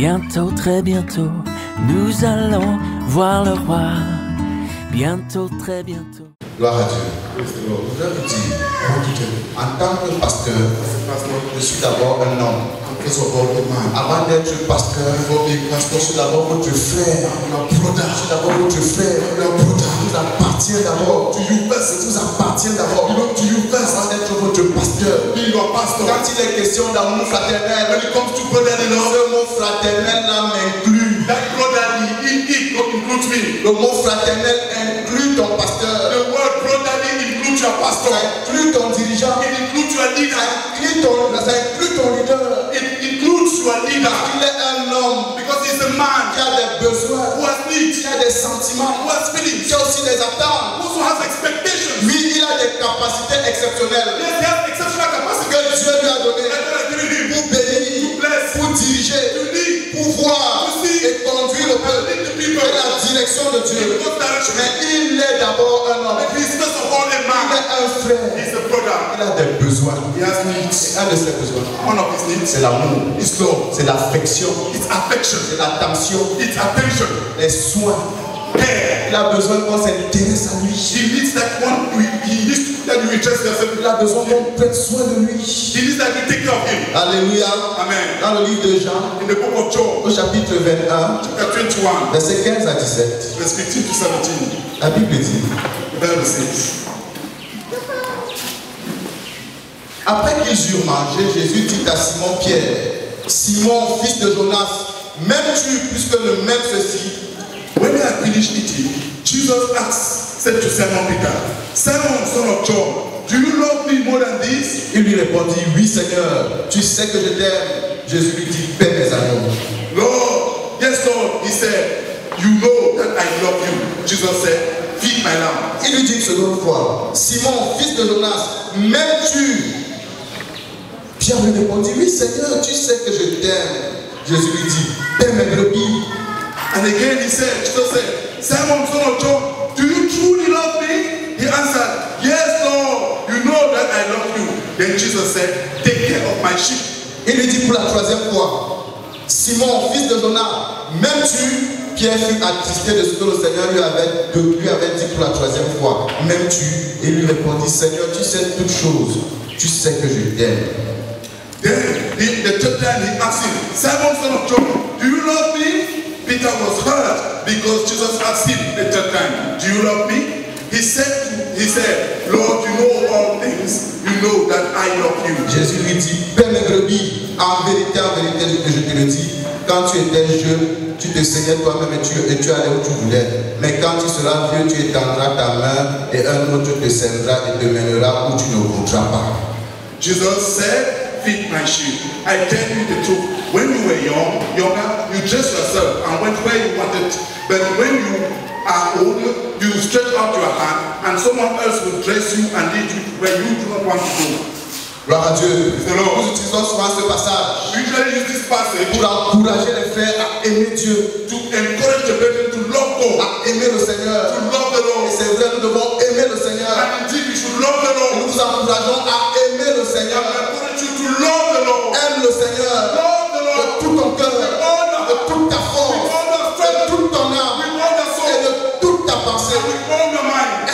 Bientôt, très bientôt, nous allons voir le roi. Bientôt, très bientôt. Gloire à Dieu. Je voudrais vous dire, en tant que pasteur, je suis d'abord un homme. Avant d'être pasteur, je suis d'abord votre frère. Je suis d'abord votre frère. Vous appartient d'abord. Vous appartient d'abord. Avant d'être votre pasteur. Quand il est question d'amour fraternel, ce mot fraternel-là m'inclut. Le mot fraternel inclut ton pasteur. Ça inclut ton dirigeant. Ça inclut ton leader. Il est un homme qui a des besoins, qui a des sentiments, qui a aussi des attentes. Lui, il a des capacités exceptionnelles que Dieu lui a données pour bénir, pour diriger, pour voir et conduire le peuple dans la direction de Dieu. Mais il est d'abord un homme. Il est un frère. Il a des besoins. Et un de ses besoins, c'est l'amour, c'est l'affection, c'est l'attention, les soins. Il a besoin qu'on s'intéresse à lui. Il a besoin qu'on prenne soin de lui. Alléluia. Dans le livre de Jean, au chapitre 21, verset 15 à 17, la Bible dit: après qu'ils eurent mangé, Jésus dit à Simon Pierre: Simon, fils de Jonas, m'aimes-tu plus que ne m'aime ceci? When they had finished eating, Jesus said to Simon Peter, Simon, son of John, do you love me more than this? Il lui répondit: oui, Seigneur, tu sais que je t'aime. Jésus lui dit: paie mes agneaux. Lord, yes, Lord, he said, you know that I love you. Jesus said, feed my lamb. Il lui dit une seconde fois: Simon, fils de Jonas, m'aimes-tu? Pierre lui répondit: oui, Seigneur, tu sais que je t'aime. Jésus lui dit: paie mes brebis. And again Jesus said, Simon, son of John, do you truly love me? He answered, yes, Lord, you know that I love you. Then Jesus said, take care of my sheep. Il lui dit pour la troisième fois: Simon, fils de Jonas, m'aimes-tu? Pierre fut attristé de ce que le Seigneur lui avait dit pour la troisième fois: m'aimes-tu? Et il lui répondit: Seigneur, tu sais toutes choses, tu sais que je t'aime. Then the third time he asked him, Simon, son of John, do you love me? Peter was hurt because Jesus asked him the third time, do you love me? He said, Lord, you know all things. You know that I love you. Jésus lui dit: paie mes brebis. En vérité, je te le dis, quand tu étais jeune, tu te saignais toi-même et tu allais où tu voulais. Mais quand tu seras vieux, tu étendras ta main et un autre te saignera et te mènera où tu ne voudras pas. Jesus said, feed my sheep. I tell you the truth. When you were younger, you dressed yourself and went where you wanted. But when you are older, you stretch out your hand and someone else will dress you and lead you where you do not want to go. Gloire à Dieu. Nous utilisons souvent ce passage pour encourager les frères à aimer Dieu, to encourage the brethren to love God, à aimer le Seigneur. to love the Lord. Et c'est vrai, nous devons aimer le Seigneur. And indeed, we should love the Lord. Nous vous encourageons à aimer le Seigneur. I encourage you to love the Lord. Aime le Seigneur Love the Lord. de tout ton cœur, de toute ta force, de toute ton âme et de toute ta pensée.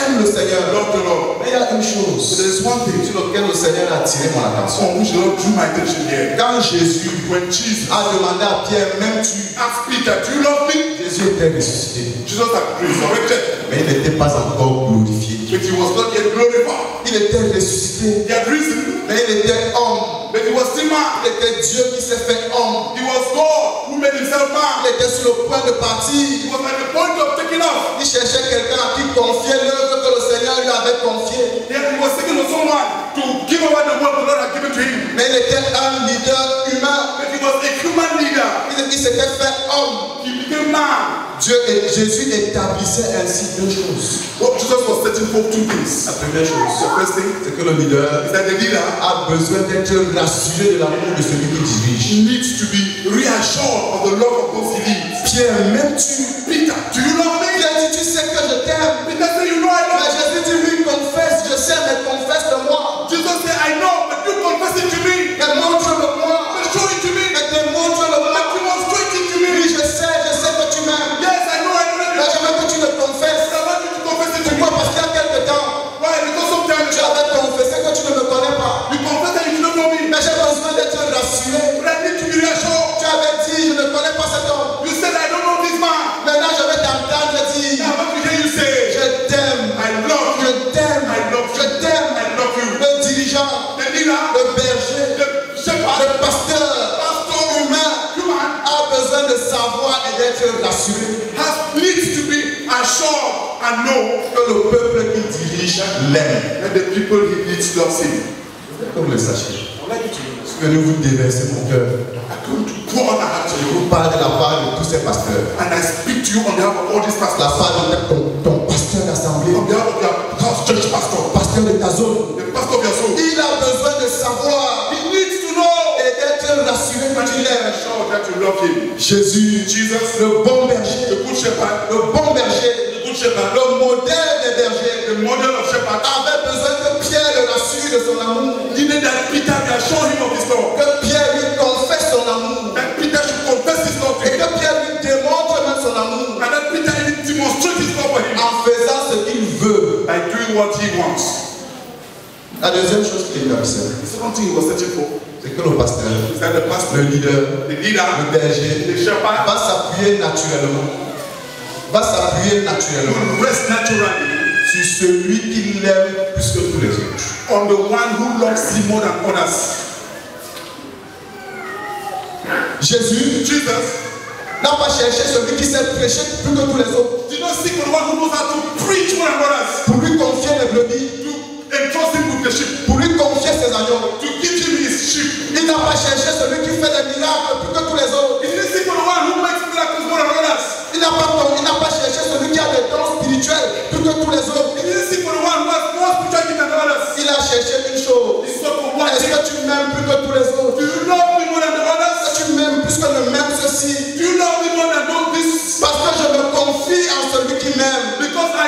Aime le Seigneur. Love the Lord. Mais il y a une chose There is one thing sur laquelle le Seigneur a attiré mon attention. on which the Lord drew my attention here. Quand Jésus When Jesus a demandé à Pierre: m'aimes-tu? asked Peter, do you love me? Jésus était ressuscité, Jesus had resurrected, mais il n'était pas encore glorifié. but he was not yet glorified. Il était ressuscité, He had risen, mais il était homme. but he was still man. Il était Dieu qui s'est fait homme. He was God who made himself man. Il était sur le point de partir. He was at the point of taking off. Il cherchait quelqu'un à qui confier l'œuvre que le Seigneur lui avait confiée. He was seeking for someone to give over the work the Lord had given to him. Mais il était un leader humain. But he was a human leader. Il s'était fait homme. He became man. Dieu et Jésus établissait ainsi deux choses. What Jesus was setting for two things. La première chose, The first thing c'est que le leader is that the leader a besoin d'être rassuré de l'amour de celui qui dirige. needs to be reassured of the love of those he leads. Pierre, m'aimes-tu? Peter, do you love me? Pierre dit: tu sais que je t'aime. Peter said, you know I love Mais you. Jésus dit: oui, confesse, je sais, mais confesse-le-moi. Jesus said, I know, but you confess it to me. Mais montre-le-moi. But show it to me. Mais démontre-le-moi. But demonstrate it le peuple qu'il dirige l'aime. And the people he leads loves him. Je veux que vous le sachiez. I'd like you to know this. Que nous vous déversez mon cœur. I'm going to pour my heart to Je you. vous parle de la part de tous ces pasteurs. And I speak to you on behalf of all these La pastors. part de ton pasteur d'assemblée. On behalf of your house church pastor. Pasteur de ta zone. The pastor of your soul. Il a besoin de savoir. He needs to know. Et d'être rassuré que tu l'aimes. Sure that you love him. Jésus, Jesus, le bon berger, the good shepherd, le bon berger, the good shepherd, le modèle des bergers, the model of shepherd, avait besoin que Pierre le rassure de son amour. needed that Peter reassure him of his love. Que Pierre lui confesse son amour. That Peter should confess his love to Et him. que Pierre lui démontre même son amour. And that Peter even demonstrate his love for him. En faisant ce qu'il veut. By doing what he wants. La deuxième chose qu'il établissait, The second thing he was searching for c'est que le pasteur, is that the pastor, le leader, the leader, le berger, the shepherd, va s'appuyer naturellement. Va s'appuyer naturellement will rest naturally sur celui qui l'aime plus que tous les autres. on the one who loves him more than others. Jésus Jesus n'a pas cherché celui qui sait prêcher plus que tous les autres did not seek for the one who knows how to preach more than others, pour lui confier les brebis, to entrust him with the sheep, pour lui confier ses agneaux. to give him his sheep. Il n'a pas cherché celui qui fait des miracles plus que tous les autres. He didn't seek for the one who makes miracles more than others. Il n'a pas cherché celui qui a des dons spirituels plus que tous les autres. He didn't seek for the one who has more spiritual gift than others. Il a cherché une chose. He sought for one Est-ce thing. que tu m'aimes plus que tous les autres? Do you love me more than the others? Est-ce que tu m'aimes plus que ne m'aime ceci? Do you love me more than all this? Parce que je me confie en celui qui m'aime. Because I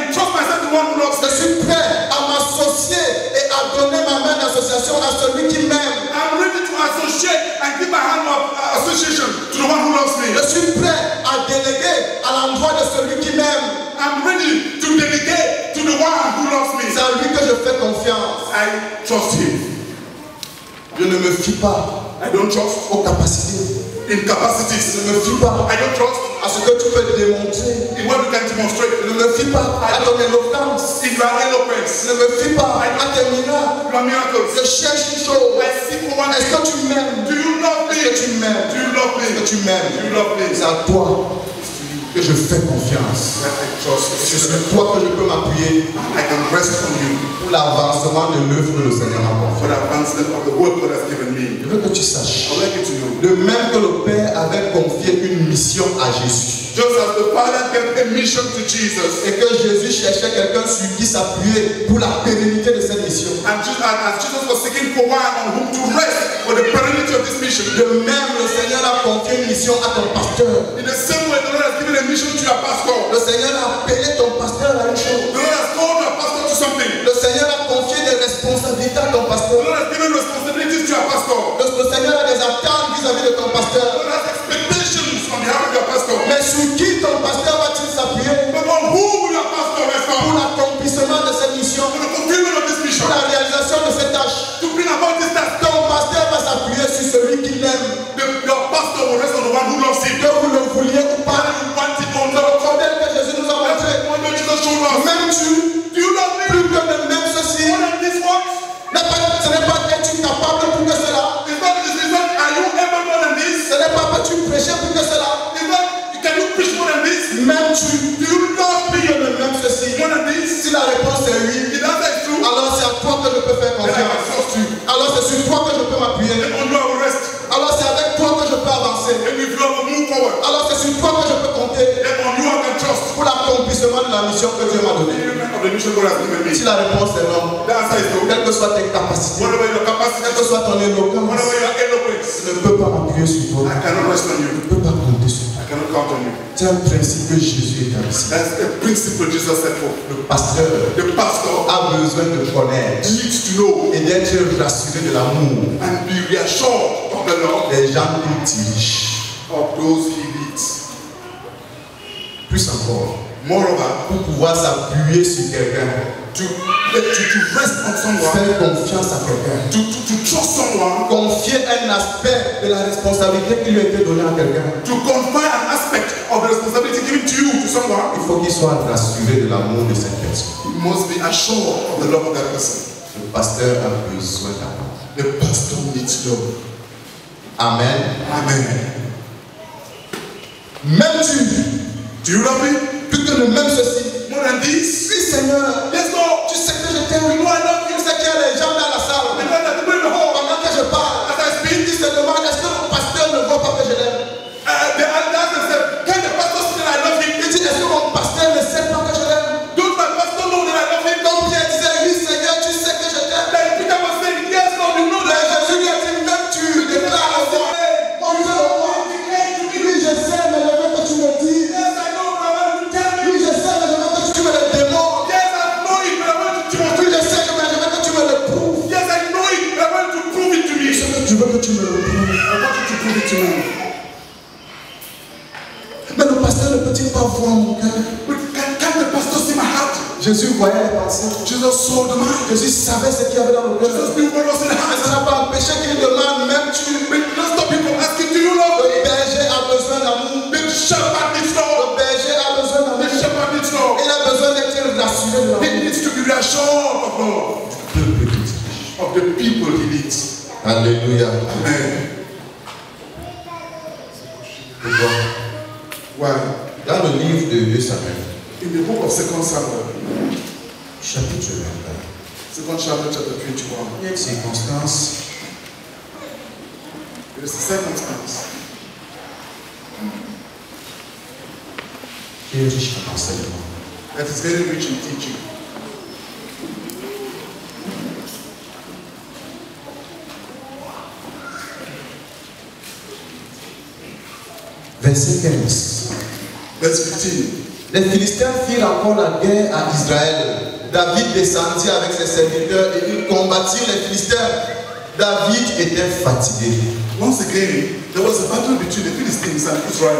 entrust myself to one who loves Je me. suis prêt à m'associer et à donner ma main d'association à celui qui m'aime. I'm ready to associate and give my hand of association to the one who loves me. Je suis prêt à déléguer à l'endroit de celui qui m'aime. I'm ready to delegate to the one who loves me. C'est à lui que je fais confiance. I trust him. Je ne me fie pas I don't trust aux capacités. incapacities. Je ne me fie pas I don't trust à ce que tu peux démontrer. in what you can demonstrate. Je ne me fie pas à ton éloquence. In your eloquence, Je ne me fie pas à tes miracles. your miracles. Je cherche une chose. I seek for one Est-ce thing. que tu m'aimes? Do you love me? Est-ce que tu m'aimes? Do you love me? Est-ce que tu m'aimes? Do you love me? C'est à toi que je fais confiance. That I trust. C'est sur toi que je peux m'appuyer I can rest on you pour l'avancement de l'œuvre que le Seigneur m'a for confiée. the advancement of the work God has given me. Je veux que tu saches. I'd like you to know. De même que le Père avait confié une mission à Jésus. Just as the Father gave a mission to Jesus, Et que Jésus cherchait quelqu'un sur qui s'appuyer pour la pérennité de cette mission. and as Jesus was seeking for one on whom to rest for the permanency of this mission, De même, le Seigneur a confié une mission à ton pasteur. in the same way the Lord has given a mission to your pastor. Le Seigneur a appelé ton pasteur à une chose. The Lord has called your pastor to something. Le Seigneur a confié des responsabilités à ton The pasteur. Lord has given responsibilities to your pastor. Le Seigneur a des attentes vis-à-vis de ton The pasteur. Lord has expectations on behalf of your pastor. Mais sur qui ton pasteur va-t-il s'appuyer But on whom will your pastor rest pour on? l'accomplissement de cette mission, For the fulfillment of this mission, pour la réalisation de cette tâche? to bring about this task, Ton pasteur va s'appuyer sur celui qui l'aime. your pastor will rest on the one who loves him. Que vous le vouliez ou pas, Whether you want it or le not, modèle que Jésus nous a montré. what did Jesus show us? M'aimes-tu Do you love me plus que de même ceci? more than this works? Ce n'est pas que tu es capable plus que cela. Are you ever more than this? Ce n'est pas que tu prêchais plus que cela. Can you preach more than this? M'aimes-tu? Do you love me Que de même ceci. more than this? Si la réponse est oui, If that is true, alors c'est à toi que je peux faire then I can confiance. trust you. Alors c'est sur toi que je peux m'appuyer. Then on you I will rest. Alors c'est avec toi que je peux avancer. And if you will move forward, Alors c'est sur toi que je peux compter then on you I can trust. pour l'accomplissement de la mission que Dieu m'a donnée. Of the mission God has given me. Si la réponse est non, The answer is no. quelles que soient tes capacités, Whatever your capacity, quelle que soit ton éloquence, whatever your eloquence, je ne peux pas m'appuyer sur toi. I cannot rest on you. Je ne peux pas compter sur toi. I cannot count on you. C'est un principe que Jésus établit. That's the principle Jesus set for. Le pasteur The pastor a besoin de connaître needs to know et d'être rassuré de l'amour and be reassured of the love des gens qu'il dirige. of those he leads. Plus encore, Moreover, pour pouvoir s'appuyer sur quelqu'un, to rest on someone, faire confiance à quelqu'un, to trust someone, confier un aspect de la responsabilité qui lui a été donnée à quelqu'un, to confide an aspect of the responsibility given to you to someone, il faut qu'il soit rassuré de l'amour de cette personne. you must be assured of the love of that person. Le pasteur a besoin d'amour. The pastor needs love. Amen. Amen. M'aimes-tu Do you love me? plus que ne m'aime ceci? more than this. Oui, Seigneur. Let's go. Tu sais que je t'aime. You know I love you. Tu sais qu'il y a des gens dans la salle. And then the people in the hall, Pendant que je parle, as I speak, ils se demandent est-ce que mon pasteur ne voit pas que je l'aime. the elders they said, can the pastor see that I love him? Il dit est-ce que mon pasteur ne sait pas que je l'aime? Don't my pastor know that I love him? Donc Pierre disait oui, Seigneur, tu sais que je t'aime. Then Peter was saying, yes, Lord, you know Mais that. Jésus lui a dit même tu déclares la foi. On veut le voir. Oui, je sais, mais je veux que tu me dises. Yes, I know, but I want you to tell me. Oui, je sais, mais je veux que tu me le démontres. Yes, I know it, but I want you to Oui, je sais, mais je veux que tu me le prouves. Yes, I know it, but I want you to prove it to me. Je veux que tu me le prouves. I want you to prove it to me. Mais le pasteur ne peut-il pas voir mon cœur? But can the pastor see my heart? Jésus voyait les pensées. Jesus saw the mind. Jésus savait ce qu'il y avait dans le cœur. Jesus knew what was in the Mais heart. ça n'a pas empêché qu'il demande même tu. But don't stop people asking, do you love Le me? berger a besoin d'amour. The shepherd needs Le love. berger a besoin The d'amour. shepherd needs love. Il a besoin d'être rassuré de He l'amour. needs to be reassured of love. Of the people he needs. Alléluia. Amen. Pourquoi? Why? Dans le livre de 2 Samuel, In the book of 2 Samuel, chapitre 2 21, Samuel chapter 21, il y a une circonstance there is a circumstance qui est riche en enseignement. that is very rich in teaching. Verset 15. Verse 15. Les Philistins firent encore la guerre à Israël. David descendit avec ses serviteurs et ils combattirent les Philistins. David était fatigué. Once again, there was a battle between the Philistines and Israel.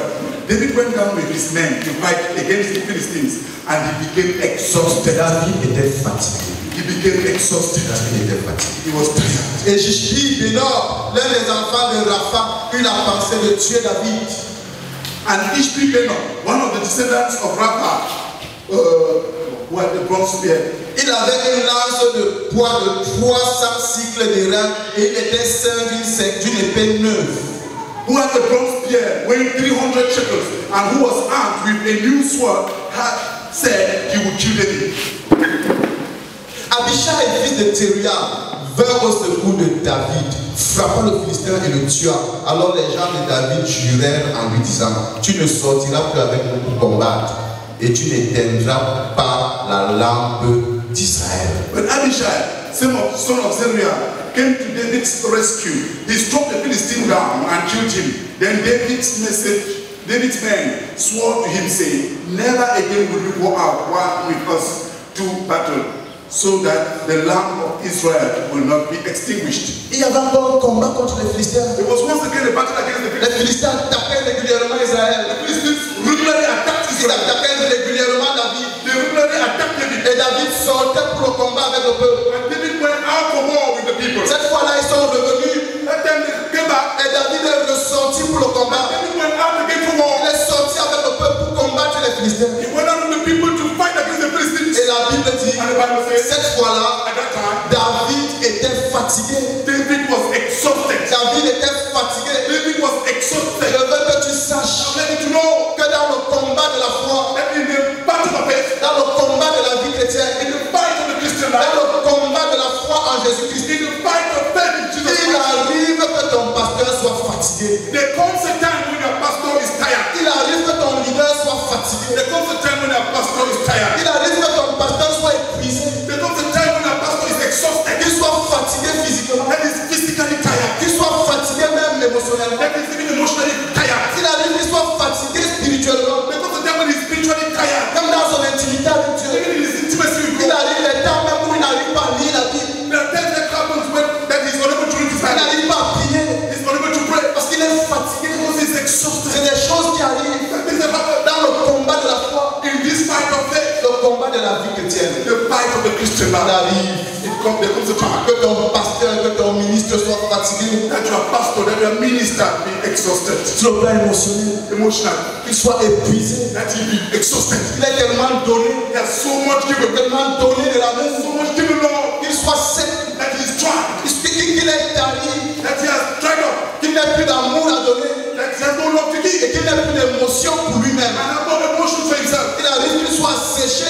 David went down with his men to fight against the Philistines and he became exhausted. David était fatigué. He became exhausted. David était fatigué. He was tired. Et Jishbi, Bénor, l'un des enfants de Rapha, eut la pensée de tuer David. And Ishbi Benob, one of the descendants of Rapha, who had the bronze spear, Il avait une lance de poids de 300 cycles d'airain et il était ceint d'une épée neuve. who had the bronze spear weighing 300 shekels, and who was armed with a new sword, had said he would kill David. Abishai, fils de Théria, vint au secours de David, frappa le Philistin et le tua. Alors les gens de David jurèrent en lui disant, tu ne sortiras plus avec nous pour combattre et tu n'éteindras pas la lampe d'Israël. When Abishai, son of Zeruiah, came to David's rescue, he struck the Philistine down and killed him. Then David's men swore to him, saying, never again will you go out with us to battle, so that the lamp of Israel will not be extinguished. Il y avait encore un combat contre les Philistins. There was once again a battle against the Les Philistines. Philistins attaquaient régulièrement Israël. The Philistines regularly attacked Ils Israel. attaquaient régulièrement David. They regularly attacked David. Et David sortait pour le combat avec le peuple. And David went out for war with the people. Cette fois-là, ils sont revenus. That time they came back. Et David est ressorti pour le combat. David went out again for war. Il est sorti avec le peuple pour combattre les Philistins. He went out with the people to fight against the Philistines. Et la Bible dit, And the Bible says, cette fois-là, at that time, David était fatigué. David was exhausted. David était fatigué. David was Je exhausted. veux que tu saches I'm letting you know que dans le combat de la foi, that in the battle of faith, dans le combat de la vie chrétienne, in the fight of the Christian dans life, le combat de la foi en Jésus-Christ, in the fight of faith in Jesus il Christ, arrive que ton pasteur soit fatigué. there comes a time when your pastor is tired. Il arrive que ton leader soit fatigué. There comes a time when your pastor is tired. Il arrive que ton pasteur soit épuisé. There comes a time when your pastor is exhausted. Qu'il soit fatigué physiquement. That is physically tired. Qu'il soit fatigué même émotionnellement. That is even emotionally tired. Il arrive qu'il soit fatigué spirituellement. There comes a time when he's spiritually tired. Même dans son intimité avec Dieu. Even in his intimacy with Il God. arrive les temps même où il n'arrive pas à lire la Bible. There are times that happens when that he's unable to read his Il Bible. n'arrive pas à prier. He's unable to pray. Parce qu'il est fatigué. Because he's exhausted. C'est des choses qui arrivent Things that happen dans le combat de la foi. in this fight of faith. Le combat de la vie chrétienne. The fight of the Christian Il life. arrive There comes a time que ton pasteur, que ton ministre soit fatigué. that your pastor, that your minister be exhausted, Sur le plan émotionnel. emotional, Qu'il soit épuisé. that he be exhausted. Il est tellement donné. He has so much given, Tellement donné de l'amour. so much given love, Qu'il soit sec. that he's tried, Qu'il est tari. that he has tried up, Qu'il n'ait plus d'amour à donner. that he has no love to give, Et qu'il n'ait plus d'émotion pour lui-même. and have no emotion for himself. Il arrive qu'il soit séché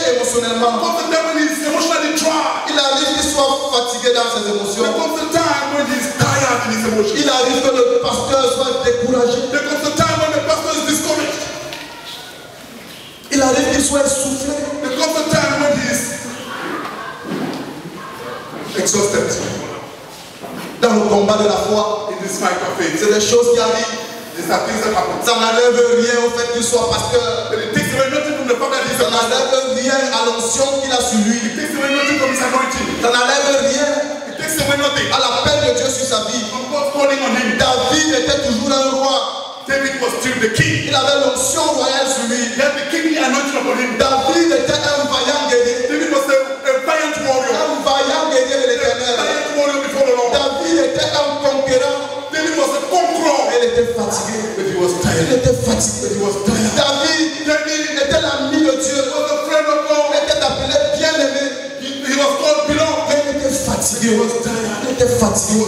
sentiments. comes the time when he's emotionally dry. Il arrive qu'il soit fatigué dans ses émotions. There comes the time when he's tired in his emotions. Il arrive que le pasteur soit découragé. There comes the time when the pastor is discouraged. Il arrive qu'il soit essoufflé. There comes the time when he's exhausted. Dans le combat de la foi, In this fight of faith, c'est des choses qui arrivent. these are things that happen. Ça n'enlève rien au fait qu'il soit pasteur. But it takes away nothing from the fact that he's Ça a pastor. n'enlève rien à l'onction qu'il a sur lui. It takes away nothing from his anointing. Ça n'enlève rien It takes away nothing à l'appel de Dieu sur sa vie. from God calling on him. David était toujours un roi. David was still the king. Il avait l'onction royale sur lui. He had the kingly anointing upon him. David était un vaillant guerrier. David was a valiant warrior. Un vaillant guerrier de A l'éternel. valiant warrior before the Lord. David était un conquérant. David was a conqueror. Il était fatigué. But he was Il tired. était fatigué. He was tired. David était l'ami de Dieu. He was a friend of God. Il était appelé bien-aimé. He was called beloved. Mais il était fatigué. Il était fatigué.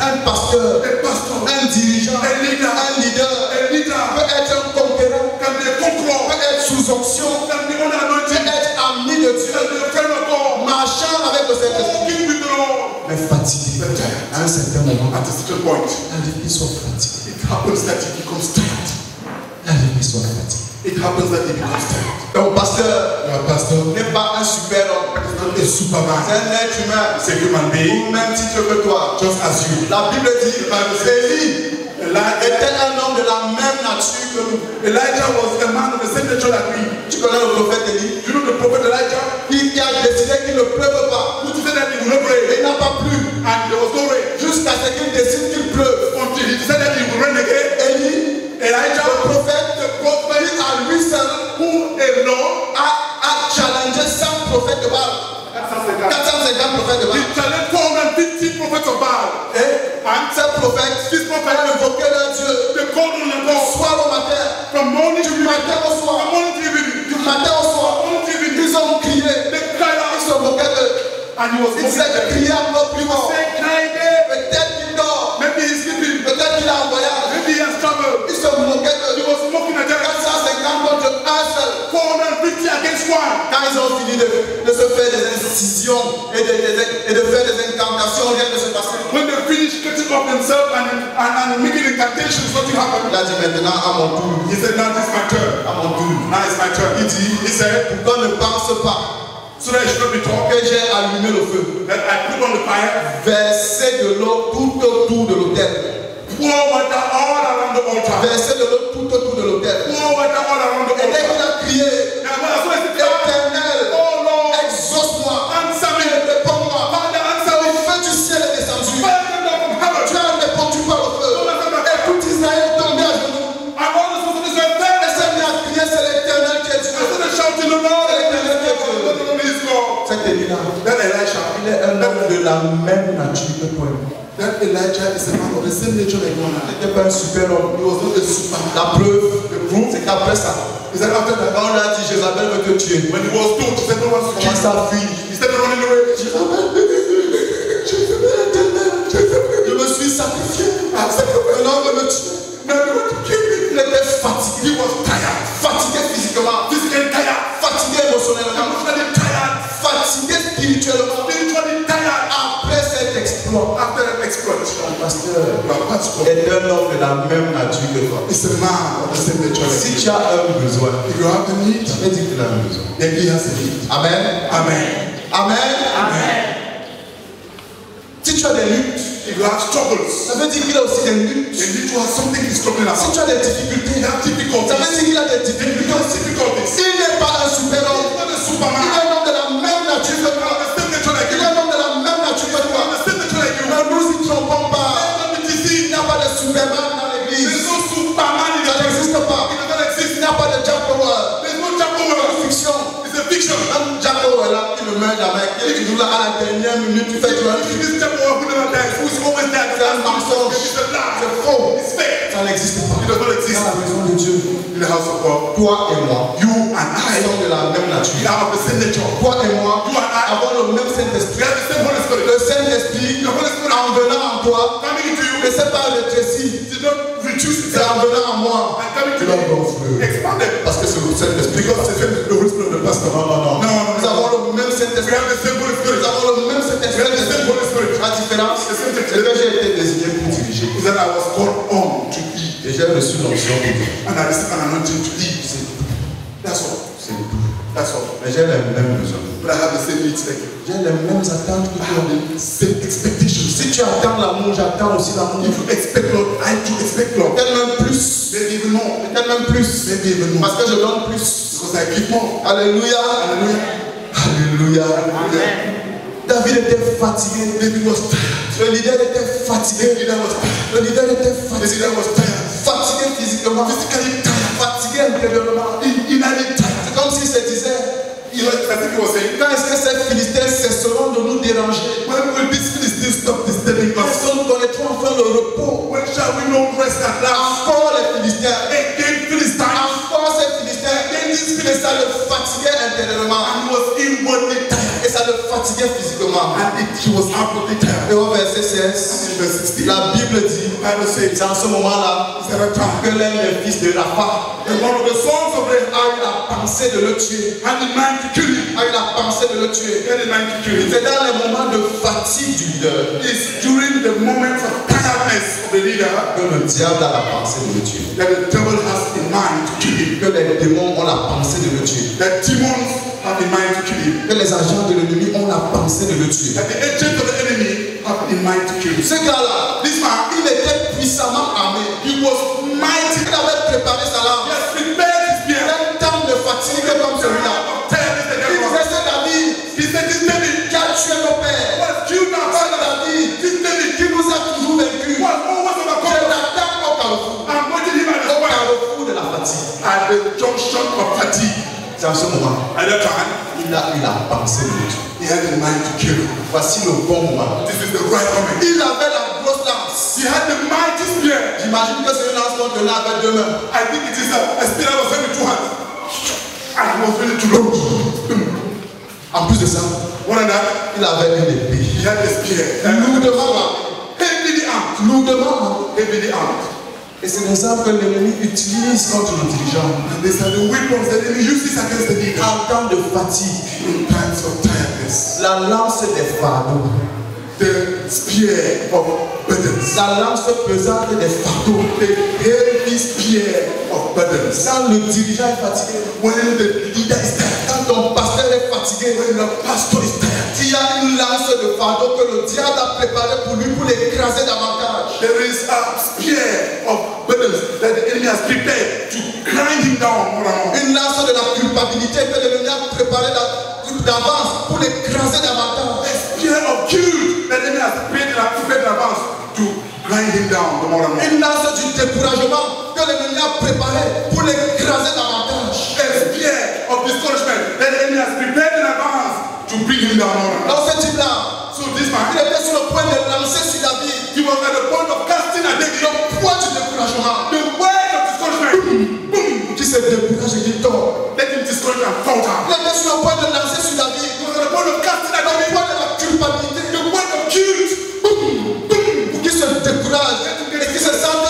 Un pasteur, A pastor, un dirigeant, a leader, un leader a leader peut être un conquérant, can be a conqueror, peut être sous onction, can be under peut anointing, être ami de Dieu, can be a friend of God, marchant avec le Saint-Esprit, walking with the Lord. mais fatigué. À un certain moment, At a certain point, il soit fatigué. it happens that he becomes tired. Il soit fatigué. It happens that he becomes tired. Donc, pasteur Your pastor n'est pas un super homme. is not a superman. C'est un être humain. It's a human being, Au même titre que toi. just as you. La Bible dit Élie était un homme de la même nature que nous. Elijah was a man of the same nature that we. Tu connais le prophète Élie? You know the prophet Elijah? Qui a décidé qu'il ne pleuve pas. Who said that he would not pray, Il n'a pas plu and there was no rain jusqu'à ce qu'il décide qu'il pleuve. until he said that he would rain again. Élie, Elijah, le prophète, prophet, à lui seul, who alone a challengé 100 prophètes de Baal. 450 prophètes de he Baal. challenged 450 prophets of Baal. Et ces prophètes, These prophets, ont invoqué leur Dieu. they called on the God Soir au matin, from morning to du evening, matin au from soir, morning to evening, du matin au soir. from morning to evening. Ils ont crié, They cried ils out, se moquaient d'eux. and he was Ils disaient mocking them. crier encore plus fort. Say, crying there. Peut-être qu'il dort, Maybe he's sleeping. peut-être qu'il est en voyage. Maybe he has traveled. Ils se moquaient He d'eux. was smoking at them. 450 contre un seul. 450 against one. Quand ils ont fini de se faire des incisions et de faire des incantations, rien ne se passait. When they finished cutting up themselves and making incantations, what happened? Il a dit maintenant à mon tour, He said, now this is my turn. à mon tour. Now it's my turn. He said, Pourquoi ne pense pas so that I should not be talking, que j'ai allumé le feu, that I put on the fire, versé de l'eau tout autour de l'autel, pour water all around the altar. versé de l'eau tout autour de l'autel. Pour water all around the Et dès qu'il altar. a crié, Now, as soon as he cried, Éternel, oh Lord, exauce-moi, answer me. réponds-moi. Father, answer me. Le feu du ciel est descendu. Fire come down from heaven. Tu as répondu par le feu. Et tout Israël est tombé à genoux. I want to listen to this right there. Et s'est mis à crier, c'est l'Éternel qui est I Dieu. started shouting, the Lord, the Lord is God. Cet Élie-là, That Elisha, il est un homme de la même nature que toi. that Elijah is a man of the same nature like you and I. Il n'était pas un super homme. He was not a superman. La preuve, c'est qu'après ça, He said after that, quand on lui a dit Jézabel veut te tuer, when he was told, he said no one to il kill. commence à fuir. He started running away. Je me suis sacrifié. Un homme veut me tuer. Il était fatigué. He was tired. Fatigué physiquement. Physically tired. Fatigué émotionnellement. Emotionally tired. Fatigué spirituellement. Spiritually tired. Après cet exploit, After that exploit, ton pasteur your pastor est un homme de la même nature que toi. is a man of the same nature as Si you. tu as un besoin, If you have the need, ça veut dire que tu as un besoin. then he has a need. Amen. Amen. Amen. Amen. Si tu as des luttes, If you have struggles, ça veut dire qu'il a aussi des luttes. then you have something he's struggling Si about. tu as des difficultés, You have ça veut difficulties. dire qu'il a des You difficultés. have difficulties. Il n'est pas un super He's homme. not a Il superman. est un homme de la même nature que He's toi. of the same nature like Il you. est un homme de la même nature que He's toi. of the same nature like you. Ne nous y trompons pas. Don't be Il deceived. n'y a pas de Superman dans There's l'église. no superman in Ça the church. n'existe pas. It does not exist. Il n'y a pas de Jack Power. There's no Jack Power. Fiction. It's a fiction. Même Jack Power là, qui ne meurt jamais, qui est toujours là à la dernière minute, tu fais tu vois. If this Jack Power who never dies, who is always there, C'est un mensonge. it's a lie. C'est faux. It's fake. Ça n'existe pas. It does not exist. Dans la maison de Dieu, In the house of God, toi et moi, you and I sommes de la même we nature. are of the same nature. Toi et moi, You and I avons le même we Saint-Esprit. have the same Holy Spirit. Le Saint-Esprit, The Holy Spirit en venant en toi, coming into you. ne s'est pas rétréci. Did not reduce C'est en itself venant en moi. and coming to Tu l'as you. gonflé. Expanded. Parce que c'est le Saint-Esprit. Because it's the Holy Spirit of the pastor. Non, non, non. No, no, Nous avons le C'est que j'ai été désigné pour diriger. That I was called on to lead. Et j'ai reçu l'onction pour dire. And I received an anointing to lead. That's all. C'est tout. That's all. Mais j'ai les mêmes besoins. But I have the same needs like you. J'ai les mêmes attentes que I toi. have the same expectations. Si tu attends l'amour, j'attends aussi l'amour. If you expect Lord, I do expect Lord. Peut-être même plus. Maybe even more. Peut-être même plus. Maybe even more. Parce que je donne plus. Because I give more. Alléluia. Hallelujah. Alléluia. David était fatigué. David was tired. Le leader était fatigué. The leader was tired. Le leader était The fatigué. leader was tired. Fatigué physiquement. Physically tired. Fatigué intérieurement. Innerly tired. C'est comme s'il se disait, You know, I think he was saying, quand est-ce que ces Philistins cesseront de nous déranger? when will these Philistines stop disturbing Quand us? est-ce que nous connaîtrons enfin le repos? When shall we know rest at last? Encore les Philistins. Again, Philistines. Encore ces Philistins. Et ça le fatiguait intérieurement. And he was inwardly tired. Et ça le fatiguait physiquement. And he was outwardly tired. Et au verset In 16, verse 16, la Bible dit, the Bible says, c'est en ce moment-là it's at a time. que l'un des fils de Rapha And one of the sons of the a eu la pensée de le tuer. had in mind to kill him. A eu la pensée de le tuer. He had in mind to kill him. C'est dans les moments de fatigue du leader It's during the moments of tiredness of the leader que le diable a la pensée de le tuer. that the devil has in mind to kill him. Que les démons ont la pensée de le tuer. That demons have in mind to kill him. Que les agents de l'ennemi ont la pensée de le tuer. That the agents of the enemy have in mind to kill him. Ce gars-là, This man, il était puissamment armé. he was mighty. Il avait préparé sa He lance. has prepared his spear. Un temps de fatigue comme celui-là. Il disait, c'est David He said, this David qui a tué nos pères. was killed our C'est father. David This David qui nous a toujours vaincus. was always Je overcome. l'attends au carrefour. I'm waiting him at the Au point. carrefour de la fatigue. At the junction of fatigue. C'est en ce moment, At that time, il a eu la pensée de le tuer. he had in mind to kill him. Voici le bon moment. This is the right moment. Il avait la grosse lance. He had the mighty spear. J'imagine que c'est une lance qu'on tenait avec deux mains. I think it is a spear that was held with two hands. And he was ready to launch. En plus de ça, One of that, il avait une épée. he had the spear. Lourdement, Heavily armed. lourdement. Heavily armed. Et c'est les armes que l'ennemi utilise contre le dirigeant. And these are the weapons that he uses against the leader. En temps de fatigue, In times of tiredness. la lance des fardeaux, The spear of burdens. la lance pesante des fardeaux. The heavy spear of burdens. Quand le dirigeant est fatigué, When the leader is tired. quand ton pasteur est fatigué, When the pastor is tired. il y a une lance de fardeau que le diable a préparée pour lui pour l'écraser davantage. There is a spear of burdens that the enemy has prepared to grind him down more and more. Une lance de la culpabilité que l'ennemi a préparée d'avance pour l'écraser davantage. A spear of guilt that the enemy has prepared in advance to grind him down the more and more. Une lance du découragement que l'ennemi a préparée pour l'écraser davantage. A spear of discouragement that the enemy has prepared in advance to bring him down more and more. Dans ce type-là, So this il man, était sur le point de lancer sur David he was at the point of casting a David. le poids du découragement. The word of discouragement, Qui se décourage et qui tombe. let him discourage and falter. Il était sur le point de lancer sur David He was at the point of casting a le David. poids de la culpabilité. The word of guilt. Pour qu'il se décourage et qu'il se sente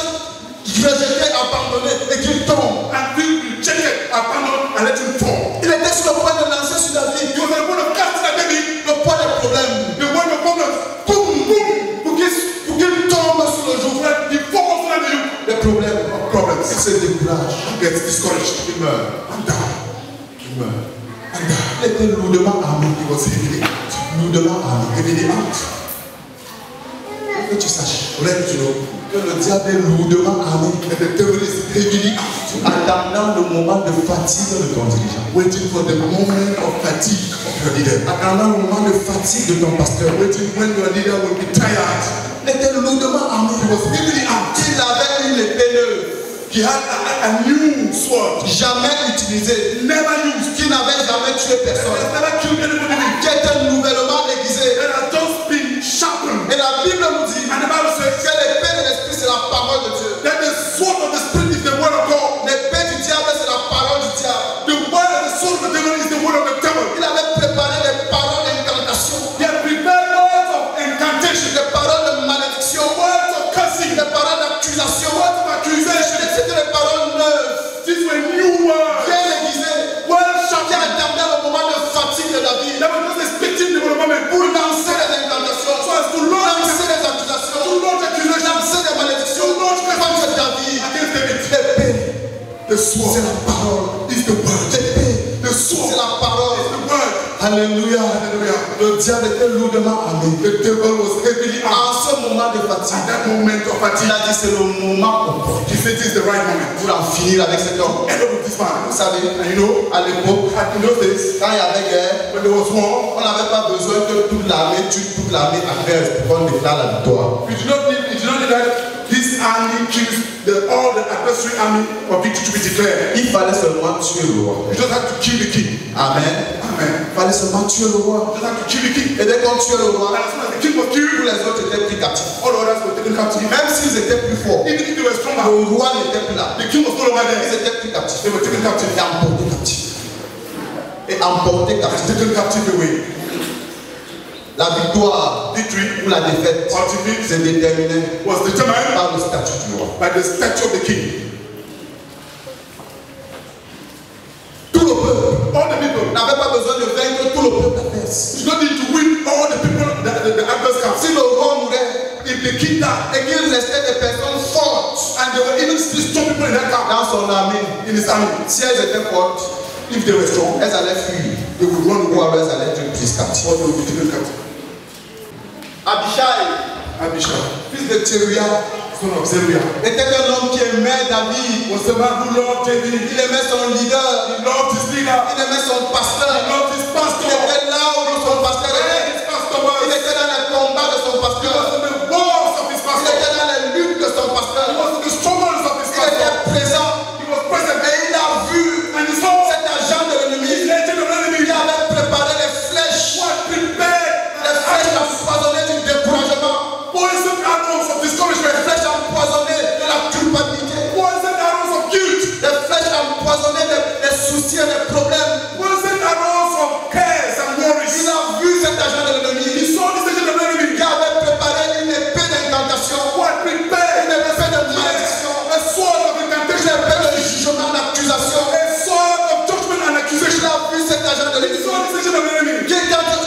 rejeté, abandonné et qu'il tombe. And feel rejected, abandoned, and let him fall. Il était sur le point de lancer sur David He was at the point of casting a David. le poids des problèmes. The word of problems. Boum, boum, pour qu'il tombe sur le jour. That he falls under you. Les problèmes, Problems. il se décourage. Gets discouraged. Il meurt. And down. Il meurt. And down. Il était lourdement armé. He was heavily out. Lourdement armé. Heavily out. Que tu saches Let you know que le diable est lourdement armé, that the devil is heavily out. attendant le moment de fatigue de ton dirigeant. Waiting for the moment of fatigue of your leader. Attendant le moment de fatigue de ton pasteur. Waiting when your leader will be tired. Il était lourdement armé. He was heavily out. Il avait une épée neuve, He had a new sword. jamais utilisée, Never used. qui n'avait jamais tué He personne, has never killed anybody. qui était nouvellement aiguisée. That has just been sharpened. Et la Bible nous dit And the Bible says que l'épée de l'esprit c'est la parole de Dieu. that the sword of the spirit is the word of God. L'épée du diable c'est la parole du diable. The word of the sword of the devil is the word of the devil. Il avait préparé des paroles d'incantation, He had prepared words of incantation, des paroles de malédiction, words of cursing, des paroles d'accusation. words of accusation. C'était des paroles neuves, These were new words. bien aiguisées, Well qui sharpened. attendaient le moment de fatigue de David That was just expecting the moment pour sword. C'est la parole. It's the word. L'épée. The sword. C'est la parole. It's the word. Alléluia. Hallelujah. Le diable était lourdement armé. The devil was heavily En armed. ce moment de At fatigue, that moment of il fatigue, a dit c'est le moment opportun he said this is the right moment. pour en finir avec cet homme. End up with this man. Vous savez, And you know, à l'époque, in those days, quand il y avait guerre, when there was war, on n'avait pas besoin que toute l'armée tue toute l'armée adverse pour qu'on déclare la victoire. you do not need that this army kills all the adversary army for victory to be declared. Il fallait seulement tuer le roi. You just have to kill the king. Amen. Amen. Il fallait seulement tuer le roi. You just have to kill the king. Et dès qu'on tuait le roi, And as soon as the king was tous killed, les autres étaient pris captifs. all the others were taken captive. Même s'ils étaient plus forts, Even if they were stronger, le roi n'était plus là. the king was no longer Ils there. étaient pris captifs. They were taken captive. Et emportés captifs. Et emportés captifs. Taken captive away. La victoire Victory ou la défaite ultimately c'est déterminé was determined par le statut du roi. by the statue of the king. Tout le peuple All the people, n'avait pas besoin de vaincre tout le peuple adverse. you don't need to win all the people, the adverse camp. Si le roi mourait If the king died, et qu'il restait des personnes fortes and there were even still strong people in that camp, dans son armée, in his army, si elles étaient fortes, if they were strong, elles allaient fuir. they would run Ou away alors elles allaient être prises captives. or they would be taken captive. Abishai, Abishai, fils de Tséruia, son of Zeruiah, était un homme qui aimait David. was the man who loved David. Il aimait son leader. He loved his leader. Il aimait son pasteur. He loved his Il pastor. était là où son pasteur Where était. his pastor Il was. était dans les combats de son He pasteur. was in the wars of his Il pastor. était dans les luttes de son He pasteur. was in the struggles of his Il était pastor. présent. He was present. Et il a vu And he saw cet agent de the l'ennemi agent of the enemy. qui avait préparé les flèches. Was prepared Les flèches empoisonnées du découragement. poison arrows of Les discouragement. flèches empoisonnées de la culpabilité. Poison arrows of guilt. Les flèches empoisonnées des soucis et des problèmes. Poison arrows of cares and worries. Il a vu cet agent de l'ennemi He saw this agent of the enemy. qui avait préparé une épée d'incantation, Who had prepared une épée de malédiction, a sword of une incantation. épée de jugement, d'accusation. A sword of judgment and Il accusation. a vu cet agent de He l'ennemi saw this agent of the enemy. qui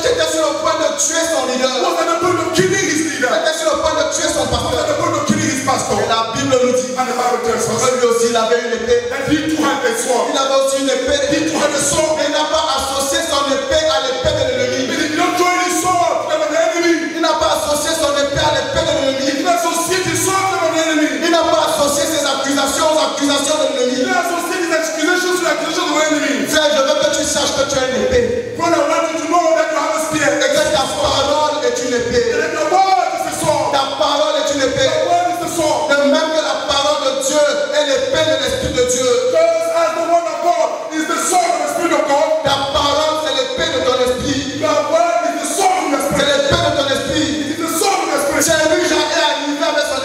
était sur le point de tuer son leader, Was at the point of killing his qui leader. était sur le point de tuer son Was at pasteur. the point of killing his pastor. Et la Bible nous dit And the Bible tells que us lui aussi il avait une épée. that he too had a sword. Il avait aussi une épée. He too had a sword. Il n'a pas associé son épée à l'épée de l'ennemi. But he did not join his sword to that of the enemy. Il n'a pas associé son épée à l'épée de He l'ennemi. did not associate his sword to that of the enemy. Il n'a pas associé ses accusations aux accusations de He l'ennemi. did not associate his accusations to the accusations of the enemy. Frère, je veux que tu saches que tu as une épée. Brother, I want you to know that you have a spear. Et que ta parole est une épée. And that the word is the sword. Ta parole est une épée. The word is the sword. De même que la parole de Dieu est l'épée de l'Esprit de Dieu. Just as the word of God is the sword of the Spirit of God, Ta parole, c'est l'épée de ton esprit. the word is the sword of the C'est Spirit. l'épée de ton esprit. It is the sword of the Spirit. Jéruja est arrivé avec son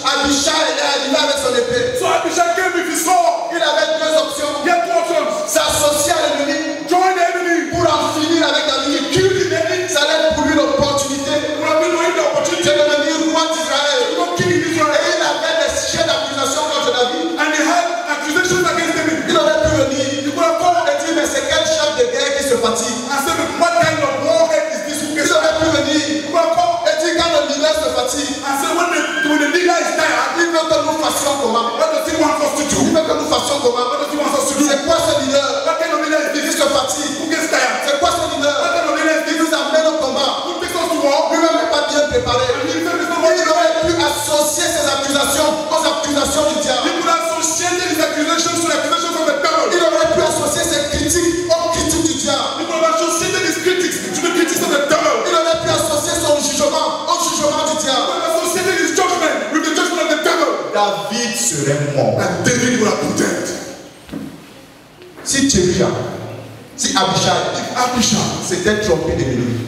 Abishai est arrivé avec son épée. So Abishai came with his sword. Il avait deux options. He had two options. S'associer à l'ennemi Join the enemy. pour en finir avec David. Kill the enemy. Ça allait être pour lui l'opportunité We have been knowing the de opportunity devenir roi to d'Israël. go kill Et Israel. il avait des chefs d'accusation contre David. And he had accusations against him. Il aurait pu venir. He could have come Et dire, mais c'est quel chef de guerre qui se fatigue? and said, what kind of warhead is this who Il gets aurait pu venir. He could have come Et dire, quand le leader se fatigue, and said, when the leader is tired, il veut que nous fassions comment? what does he want us to Il do? veut que nous fassions comment? What does he want us to do? C'est quoi ce leader? What kind of leader is Il this? se fatigue. Who gets tired? C'est quoi ce leader? What kind of leader is Il this? nous amène au combat. Who takes us to war? Lui-même n'est pas bien préparé. And he himself is not Il working. aurait pu associer ses accusations aux accusations du He diable. could have associated his accusations to the accusations of the devil. Il aurait pu associer ses critiques aux critiques du diable. He could have associated his critics to the critics of the devil. Il aurait pu associer son jugement au jugement du He diable. could have associated his judgment with the judgment of the devil. David serait mort. And David would have been dead. Si Tséruja, si Abishai Abishai s'était trompé de l'ennemi,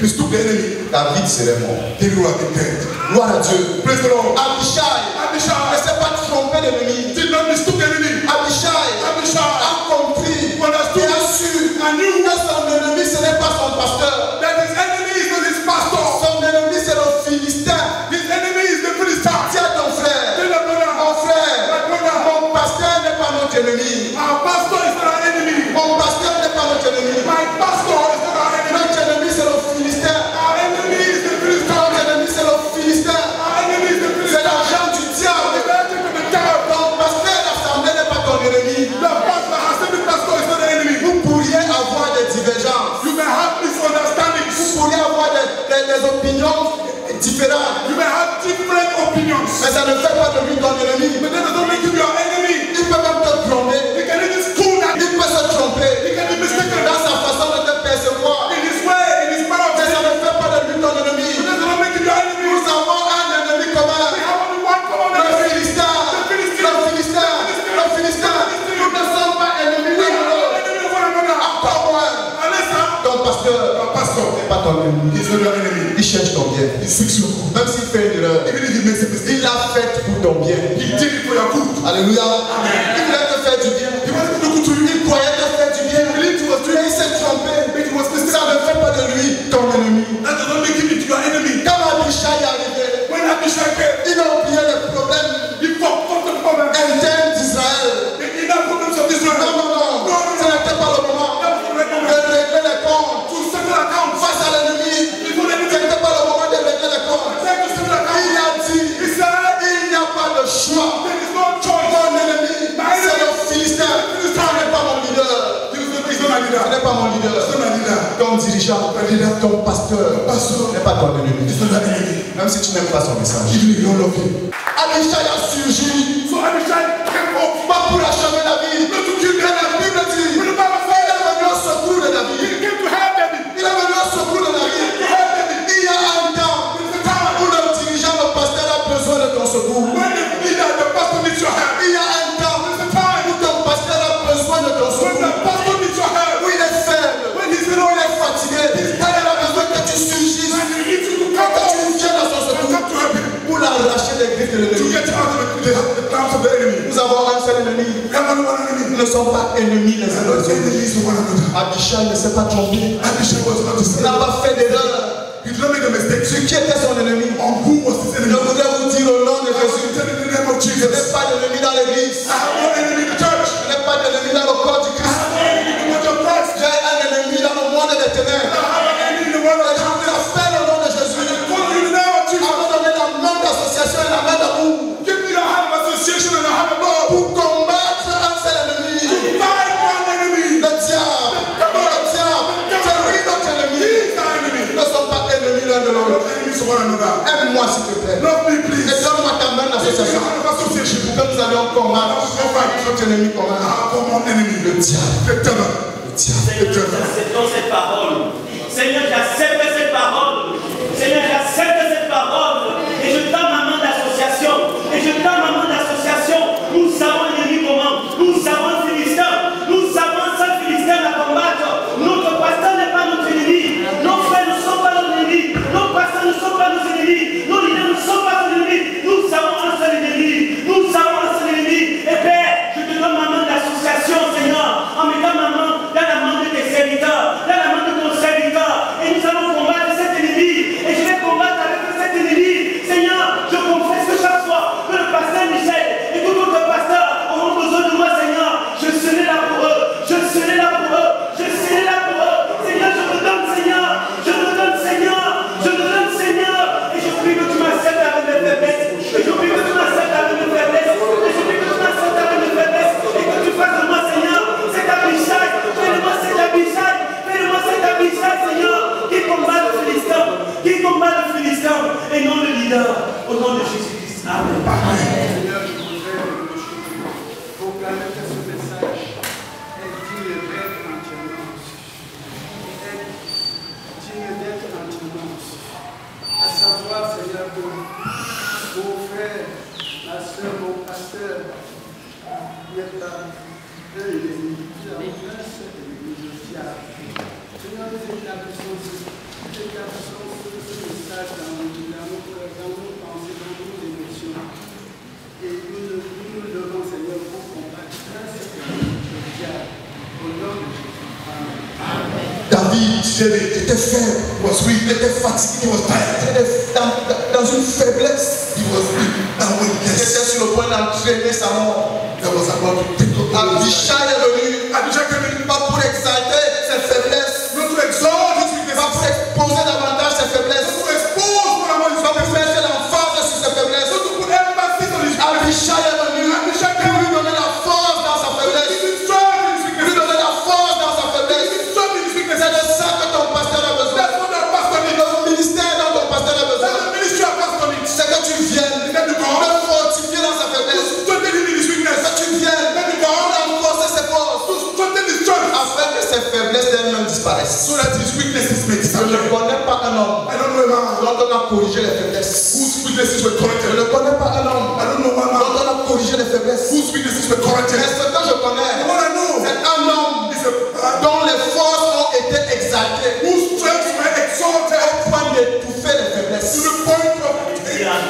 mistook the enemy. David serait mort. David would have been dead. Gloire à Dieu. Praise the Lord. Abishai ne Abishai s'est pas trompé de l'ennemi. did not mistook the enemy. Abishai Abishai a compris et a su que son ennemi ce n'est pas son pasteur. that his enemy is not his pastor. Son ennemi c'est le Philistin. His enemy is the Philistine. Tiens ton frère. Tell your brother, Mon frère, my brother, mon pasteur n'est pas notre ennemi. our pastor is not our enemy. Mon pasteur n'est pas notre ennemi. My pastor is not our enemy. Notre ennemi c'est le Philistin. Our enemy is the Philistine. Notre ennemi c'est le Philistin. Our enemy is the C'est Philistine. l'agent du diable. The agent of the devil. Mais ça ne fait pas de lui ton ennemi. But that doesn't make him your enemy. Il peut même te tromper. He can even school that. Il peut se tromper. He can be mistaken. Dans sa façon de te percevoir. In his way, in his mouth. Mais ça ne fait pas de lui ton ennemi. But that doesn't make him your enemy. Nous avons un ennemi commun. We have only one common Le enemy. Philistin. Le Philistin. Le Philistin. Nous ne sommes pas ennemis l'un de l'autre. Encore moins. Ton pasteur n'est pas ton ennemi. He's not your enemy. Il cherche ton bien. He seeks your good. Même s'il fait une erreur, Even if he makes a mistake, il l'a fait pour ton bien. he did it for your good. Alléluia. Il voulait te faire du bien. He wanted to do good to you. Il croyait te faire du bien. Mais il s'est trompé. Ça ne fait pas de lui ton ennemi. That doesn't make him into your enemy. Quand Abishai est arrivé, When Abishai came, il a oublié les problèmes he forgot the problem. internes d'Israël. He had problems of Israel. Non. Ce n'était pas le moment de régler les comptes To settle accounts. face à l'ennemi. Ce n'était pas le moment de régler les comptes. Time to settle accounts. Il a dit, He said, il n'y a pas de choix. there is no choice. Mon ennemi, c'est le Philistin. Ce n'est pas mon leader. He's not my Ce leader. n'est pas mon leader. He's not my leader. Ton dirigeant, ton pasteur n'est pas ton ennemi. He's not my enemy. Même si tu n'aimes pas son message. Even if you don't love him. Abishai a surgi, So Abishai came up. pas pour achever David. Not to kill Mais David. la Bible dit, But the Bible il says est venu au secours de he David. came to help David. Il est venu au secours de David. Il y a un temps où le dirigeant, le pasteur a besoin de ton secours. When the leader, the pastor needs your help. Il y a un temps où ton pasteur a besoin de ton When the secours. pastor needs your help. Où il est faible, When he's où il est fatigué. Il a besoin que tu surgisses, and he needs you to que come tu up viennes à son and secours come to help him. pour l'arracher des griffes de To l'ennemi. get out of the plans of the enemy. Nous avons un seul ennemi. We have only one enemy. Nous ne sommes pas ennemis les uns And those des autres. enemies to one another. Abishai ne s'est pas trompé. Abishai was not the Il n'a same. pas fait d'erreur. He did not make a mistake. Ce qui était son ennemi. On who was his Je enemy? voudrais vous dire au nom de I want Jésus. to tell you in the name of Je Jesus. n'ai pas d'ennemi dans l'église. I have no enemy in the church. Je n'ai pas d'ennemi dans le corps du I Christ. have no enemy in the body of Christ. J'ai un ennemi dans le monde des ténèbres. I have an enemy in the world of Et je darkness. vous appelle au nom de Jésus. Call you in the name of À Jesus. me donner la main d'association et la main d'amour Give me your hand of association and your hand of love. pour combattre un seul ennemi. Fight one enemy. Le diable. Le diable. C'est lui notre ennemi. He's our enemy. Nous ne sommes pas ennemis l'un de We're l'autre. not enemies to one another. Aime-moi s'il te plaît. Love me, Et please. donne-moi ta main Give me d'association. your hand of association. Que nous allions combattre notre ennemi commun. Our common enemy. Le diable. The devil. Le diable. Seigneur, j'accepte cette parole. Seigneur, j'accepte cette parole. Seigneur, j'accepte cette parole. Et je tends ma main d'association. Et je tends ma main d'association. Nous avons un ennemi commun. Nous avons un Philistin. Nous avons un seul Philistin à combattre. Notre pasteur n'est pas notre ennemi. Nos frères ne sont pas nos ennemis. Nos pasteurs ne sont pas nos ennemis. Nos leaders ne sont pas nos ennemis. Nous avons un seul ennemi. Nous avons un seul ennemi. Et Père, je te donne ma main d'association, Seigneur, en mettant ma main dans la main de tes serviteurs, dans la main de ton serviteur. Et nous allons combattre cet ennemi. Et je vais combattre avec cet ennemi. Seigneur, je confesse que chaque fois que le pasteur Michel et tout autre pasteur auront besoin de moi, Seigneur, je serai là pour eux. Je serai là pour eux. Je serai là pour eux. Seigneur, je te donne, Seigneur. Je te donne, Seigneur. Je te donne, Seigneur. Et je prie que tu m'acceptes avec mes faiblesses. Et je prie que tu m'acceptes avec mes faiblesses. Et je prie que tu m'acceptes avec mes faiblesses. Et que tu fasses de moi, Seigneur, cet Abishai. Fais-le-moi cet Abishai. Fais-le-moi cet Abishai, Seigneur, qui combat le Philistin. Qui combat le Philistin. Et non le leader. Au nom de Jésus-Christ. Amen. Seigneur, je voudrais proclamer que ce message est digne d'être entièrement reçu. Est digne d'être entièrement reçu. À savoir, Seigneur, que mon frère, ma soeur, mon pasteur, n'est pas un ennemi. Nous avons un seul ennemi, le diable. Seigneur, nous établissons ce message dans nos pensées, dans nos émotions. Et nous nous devons, Seigneur, pour combattre un certain le diable. Au nom de Jésus. Amen. David était faible, il était fatigué, il était dans une faiblesse. Il était sur le point d'entraîner sa mort. Abishai est venu, pas pour exalter ses faiblesses, pas pour exposer davantage ses faiblesses, pas pour faire de l'emphase sur ses faiblesses. Abishai est venu pour lui donner la force dans sa faiblesse, lui donner la force dans sa faiblesse. C'est de ça que ton pasteur a besoin. Le ministère dont ton pasteur a besoin, c'est que tu viennes, me is the Corinthians. Mais ce que je connais, The one I know c'est un homme is a dont les forces ont été exaltées whose strengths were exalted au point d'étouffer les to faiblesses. the point of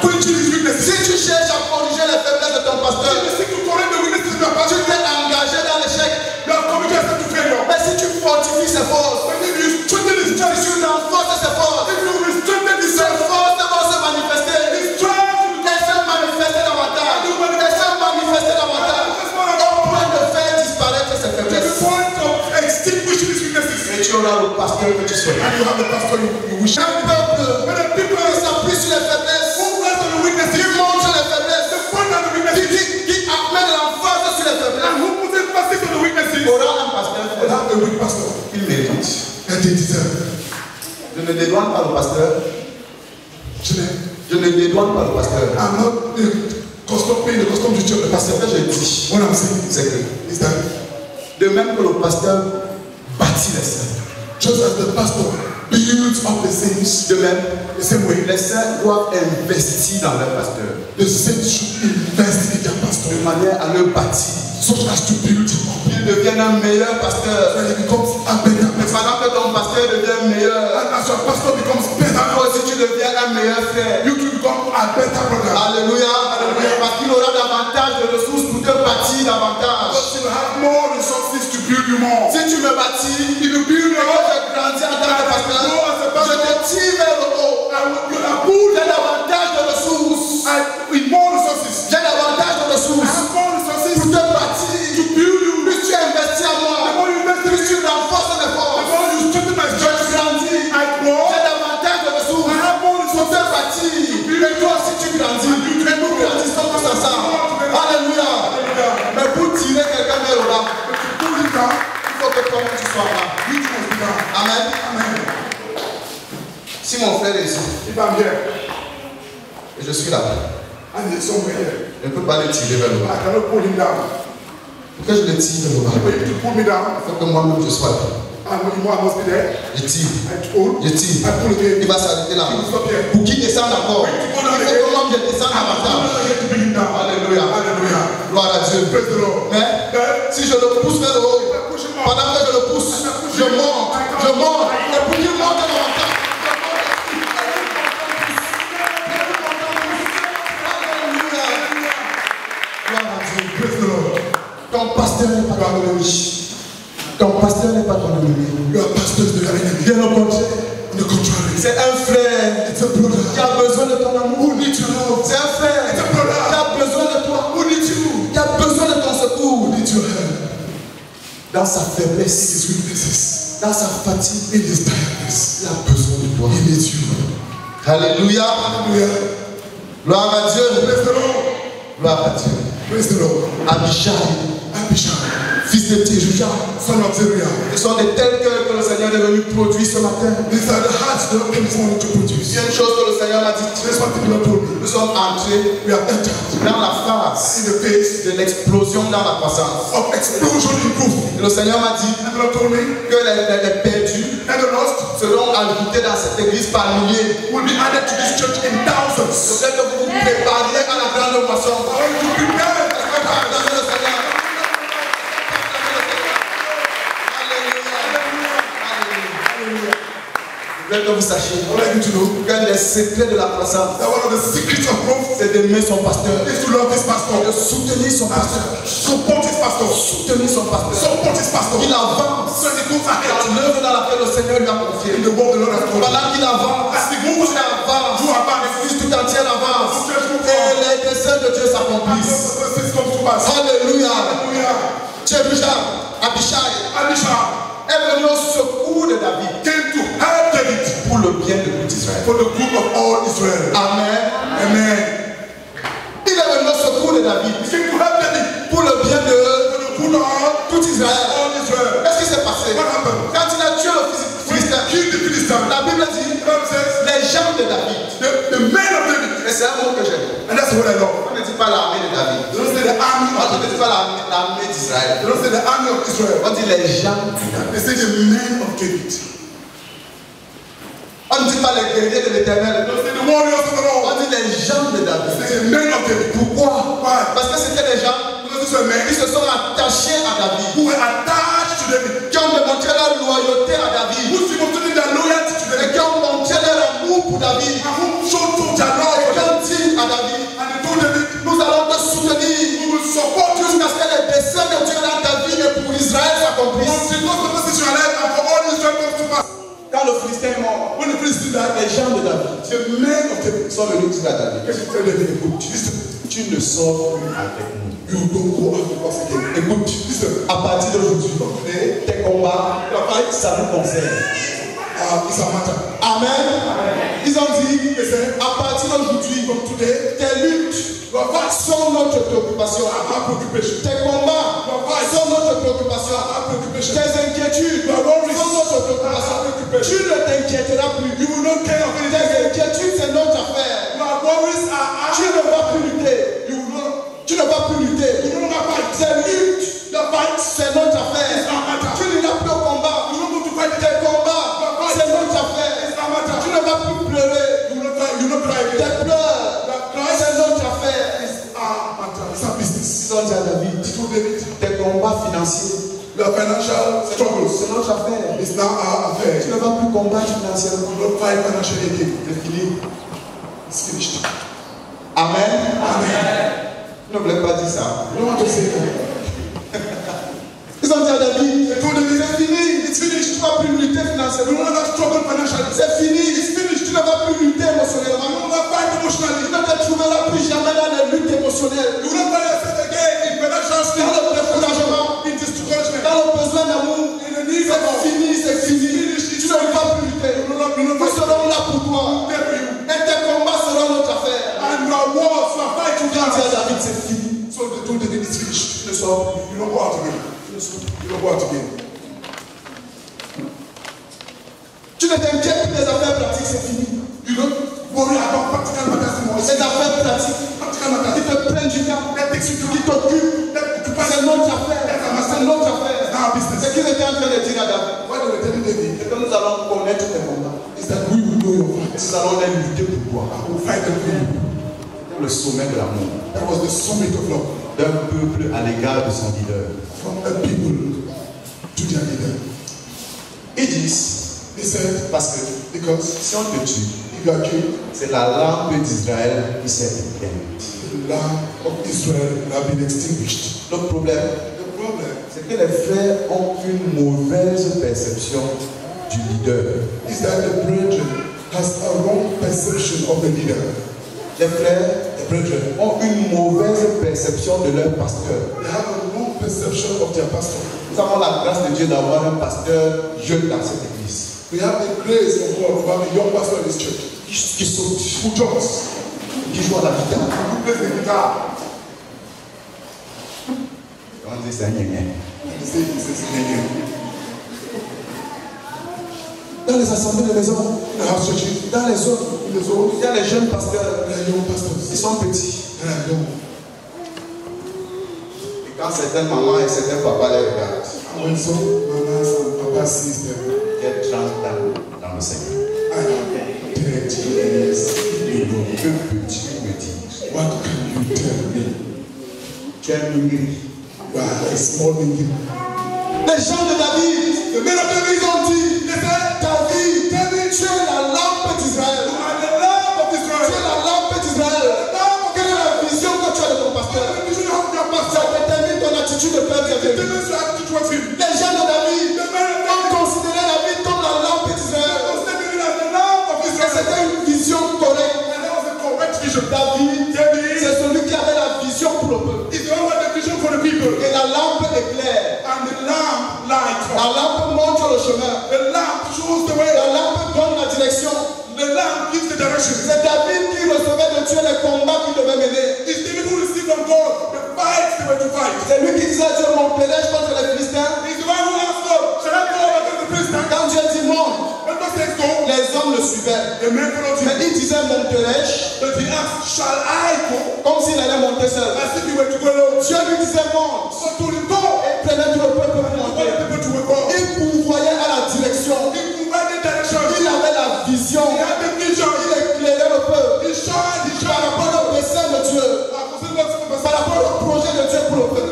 quenching his weaknesses. Si tu cherches à corriger les faiblesses de ton pasteur, If you seek to correct the weaknesses of your tu pastor, t'es engagé dans l'échec. you have committed yourself to failure. Mais si tu fortifies ses forces, But if you strengthen his si strength, tu renforces ses forces, if you strengthen his ses strength, forces vont se manifester. his strength Elles se manifester davantage. Elles se manifester davantage. Au point de faire disparaître ses to the faiblesses. point of extinguishing his weaknesses. Et tu auras le pasteur que tu souhaites. And you have the pastor you wish. Un peuple When the people qui s'appuie sur les faiblesses, who rest on the weaknesses, qui montre les faiblesses, they point out the weaknesses, qui amène l'emphase sur les and faiblesses, who puts emphasis on the weaknesses, aura un pasteur will faible. have a weak pastor. Il mérite. And they deserve. Je ne dédouane pas le pasteur. Je ne dédouane pas le pasteur. I'm not paying the custom duty of the Parce pastor. que je dis, What I'm saying c'est que is that de même que le pasteur bâtit les saints, just as the pastor builds up the saints, de même, the same way, les saints doivent investir dans leur pasteur the saints should invest in their de pastor, manière à le bâtir. such as to build him up. Il devienne un meilleur pasteur. When he becomes a better Mais pastor, pendant que ton pasteur devient meilleur, and as your pastor becomes better, toi aussi tu deviens un meilleur frère. you to become a better brother. Alléluia, alléluia. Parce qu'il aura davantage de ressources pour te bâtir davantage. But you have more resources to build you more. Si tu me bâtis, If you build et your que own, je grandis en tant que pasteur, je te tire vers le haut. you have pulled J'ai davantage de ressources. with more resources. J'ai davantage de I ressources have more resources pour te bâtir. to build you. Plus tu investis en The moi, more you invest in plus me, tu renforces mes the forces. more you strengthen my Je strength. grandis. I grow. J'ai davantage de ressources. I have more Pour te resources. bâtir. Et toi aussi tu grandis. Et nous grandissons tous ensemble. Alléluia. Mais pour tirer quelqu'un vers le bas, But to pull it down, il faut que toi-même tu sois là. you must be down. Amen. Amen. Si mon frère est ici, If I'm here et je suis là, and there's somewhere here, je ne peux pas le tirer vers le I bas. cannot pull him down. Pour que je le tire vers le bas, For you to pull me down, il faut que moi-même je sois là. I must be there. Je tire. I pull. Je tire. I pull again. Il va s'arrêter là. He will stop here. Pour qu'il descende encore, il faut que moi je descende I'm davantage. not here to bring him down. Alléluia. Hallelujah. Gloire à Dieu. Praise the Lord. Mais si je le pousse vers le haut, pendant que je le pousse, je monte, et pour qu'il monte davantage. Alléluia. Gloire à Dieu. Praise the Lord. Ton pasteur n'est pas ton ennemi. Ton pasteur n'est pas ton ennemi. Your pastor is the enemy. Bien au contraire, On the contrary, c'est un frère it's a brother. qui a besoin de ton amour. Who needs your love? C'est un frère It's a brother. qui a besoin de toi. Who needs you? Qui a besoin de ton secours. Who needs your help? Dans sa In faiblesse, his weaknesses, dans sa fatigue, in his tiredness, il a besoin de toi. he needs you. Alléluia. Hallelujah. Gloire à Dieu. Praise the Lord. Gloire à Dieu. Praise the Lord. Abishai, Abishai, fils de Thérouja. son of Zeruiah. Ce sont de tels cœurs que le Seigneur est venu produire ce matin. These are the hearts that came this morning to Il y produce. a une chose que le Seigneur m'a dit. This one thing the Lord told me. Nous sommes entrés We have entered dans la phase in the phase de l'explosion dans la croissance. of explosion in growth. Et le Seigneur m'a dit And the Lord told me, que les perdus and the lost seront ajoutés dans cette église par milliers. will be added to this church in thousands. Je sais que vous vous prépariez à la grande moisson. I want you to prepare. Acclamez le Seigneur. Alléluia. Je veux que vous sachiez I would like you to know qu'un des secrets de la croissance, that one of the secrets of growth c'est d'aimer son pasteur, is to love his de pastor. soutenir son pasteur, Support his pastor. soutenir son pasteur. Support his pastor. Il avance So he goes ahead dans l'œuvre dans laquelle le Seigneur lui a in confié. the work the Lord has told him. Pendant qu'il avance, As he moves il avance, you are back. l'Église tout entière avance, Church et les desseins de Dieu And s'accomplissent. this comes to pass. Alléluia. Hallelujah. Thérouja, Abishai Elisha est venu au secours de David came to help David pour le bien de tout Israël. for the good of all Israel. Amen. Amen. Il est venu au secours de David He came to help David pour le bien de for the good of tout Israël. all Israel. Qu'est-ce qui s'est passé? What happened? Quand il a tué le When Philistin, he killed the Philistine, la Bible dit the Bible says les gens de David. the men of David, Et c'est un mot que j'aime. and that's what I love. On ne dit pas l'armée de David. They don't say the army On of ne dit pas l'armée d'Israël. They don't say the army of Israel. On dit les gens de David. They say the men of David. On ne dit pas les guerriers de l'éternel. They don't say the warriors of the On Lord. dit les gens de They David. say the men of David. Pourquoi? Why? Parce que c'était des gens Because these were men qui se sont attachés à David, who were attached to David, qui ont démontré leur loyauté à David, who demonstrated their loyalty to et David, qui ont montré leur amour pour David, and who showed to their et love qui for David. ont dit à David, And they told David, nous allons te soutenir we will support you jusqu'à ce que les desseins de Dieu dans ta vie et pour Israël s'accomplissent. until God's purpose in your life and for all Israel comes to pass. Quand le Philistin est mort, When the Philistines died, les gens de David the men of David sont venus dire à David, came to tell David, écoute, listen, tu ne sors plus avec nous. you don't go out with us again. Écoute, Listen, à partir d'aujourd'hui, tes combats, ça nous concerne. it's a matter. Amen. Ils ont dit, à partir d'aujourd'hui, From today, tes luttes your fights sont notre préoccupation. are our preoccupation. Tes combats sont notre préoccupation. Our preoccupation. Tes inquiétudes sont notre préoccupation. Tu ne t'inquiéteras plus. You will not care of Tes anything. inquiétudes, c'est notre affaire. Your worries are Tu ne vas plus lutter. You will not. Tu ne vas plus lutter. You will not fight. Tes luttes, Your fights. c'est notre affaire. It's our matter. Tu n'iras plus au combat. You will not go to fight. Tes combats, c'est notre affaire. It's our matter. Tu ne vas plus pleurer. You will not cry. You will not cry Tes again. pleurs, c'est notre affaire. It's our matter. It's our business. Ils ont dit à David, It will David. tes combats financiers, Your financial struggles c'est notre affaire. is now our affair. Tu ne vas plus combattre financièrement. You will not fight financially again. C'est fini. It's finished. Amen. Amen. Ne voulais pas dire ça. You don't want to say that. Ils ont dit à David, They told David, c'est fini. it's finished. Tu ne vas plus lutter You financièrement. will not struggle financially. C'est fini. Tu ne vas plus lutter You émotionnellement. will not fight emotionally. Tu ne te trouveras plus jamais dans les luttes émotionnelles. You will not find yourself again in financial Dans state. le découragement, In discouragement. dans le besoin d'amour. In the need of C'est fini, c'est fini. Tu ne vas plus lutter. You will not Nous serons là pour toi. there for you. Et tes combats seront notre affaire. And your wars, your fight will Quand come. dit à David, c'est fini. So they told David, it's finished. Tu ne sors plus. You don't go out again. You don't go out again. Tu ne t'inquiètes plus des affaires pratiques, c'est fini. You don't worry about practical matters anymore. Les affaires pratiques Practical qui matters. te prennent du temps, That takes you to qui t'occupent, c'est notre affaire. C'est notre affaire. our Ce business. qu'ils étaient en train de dire à David, What they were telling David c'est que nous allons connaître tes combats. is that we will know your fights. Nous allons les lutter pour toi. We'll fight them for you. Le sommet de l'amour That was the summit of love. d'un peuple à l'égard de son leader. From the people to their leader. Ils disent, They said, parce que because si on te tue, if you are killed, c'est la lampe d'Israël qui s'est éteinte. the lamb of Israel will have been extinguished. Le problème, The problem c'est que les frères ont une mauvaise perception du leader. is that the brethren has a wrong perception of the leader. Les frères The brethren, ont une mauvaise perception de leur pasteur. they have a wrong perception of their pastor. Nous avons la grâce de Dieu d'avoir un pasteur jeune dans cette église We have the grace of God to have a young pastor in this church qui saute, who jumps, qui joue à la guitare. who plays the guitar. On dit c'est un gna-gna. He says, Dans les assemblées de maison, in the house churches, dans les autres, in the zone, il y a les jeunes pasteurs, there are young ils pastors. sont petits. There are young. Et quand certaines mamans et certains papas les regardent, And when some mamas and papas sees them, Il y a 30 ans dans le Seigneur. I am 30 years. que peux-tu me dire? What can you tell me? Tu es un gris. You are a small being. Les gens de David, The men of David ils ont dit, they said, David, tu es la lampe d'Israël. you are the lamb of Tu es Israel. la lampe d'Israel. Quelle est la vision que tu as de ton pasteur? You should have your Ça pastor. détermine ton attitude de père It avec lui. determines your attitude towards him. Les gens de David The men of ont David considéré David comme la lampe d'Israel. considered him as the lamb of Et Israel. c'était une vision correcte. And that was a correct vision. David, c'est celui qui avait la vision pour le peuple. It's the one with the vision for the people. Et la lampe éclaire. And the lamp lights La up. lampe montre le chemin. The lamp shows the way. La lampe donne la direction. The lamp gives the direction. C'est David qui recevait de Dieu les combats qu'il devait mener. It's David who received from God the fights they were to fight. C'est lui qui disait à Dieu, mon pélage contre les Philistins. He's the one who asked God, shall I go against the Philistines? Quand Dieu dit monte, When God says go, les hommes le suivaient. the men followed Mais him. il disait mon pélage, But he asked, shall I go? comme s'il allait monter seul. As if he were to go alone. Dieu lui disait monte. So to the go, Et prenait tout le peuple pour all the monter. people to go. Il pourvoyait à la direction. He provided direction. Il avait la vision. He had the vision. Il éclairait le peuple. He shined. He Par shined. rapport au dessein de Dieu. Par rapport au projet de Dieu pour le peuple.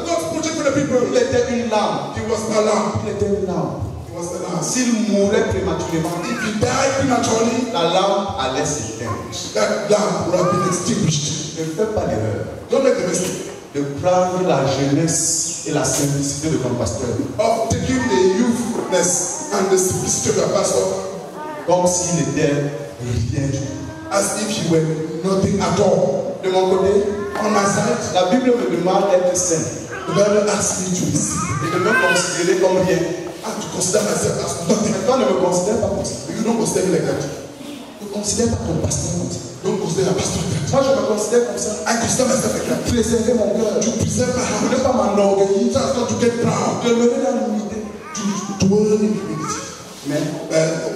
a lamp. Il était une lampe. He was a lamp. S'il mourait prématurément, If he died prematurely, la lampe allait s'éteindre. that lamp would have been extinguished. Ne fais pas l'erreur Don't make the mistake de prendre la jeunesse et la simplicité de ton pasteur of taking the youthfulness and the simplicity of your pastor comme s'il était rien du tout. as if he were nothing at all. De mon côté, On my side, la Bible me demande d'être saint the Bible asks me to be simple et de me considérer comme rien. and to consider myself as nothing. Mais toi ne me considère pas comme ça. You don't consider me like that. Ne considère pas ton pasteur comme ça. Don't consider your pastor like that. Moi, je me considère comme ça. I consider myself like that. Préserver mon cœur. To preserve my Je ne heart. pas m'enorgueillir. So as not to get proud. De me mener dans l'humilité. To dwell in humility. Mais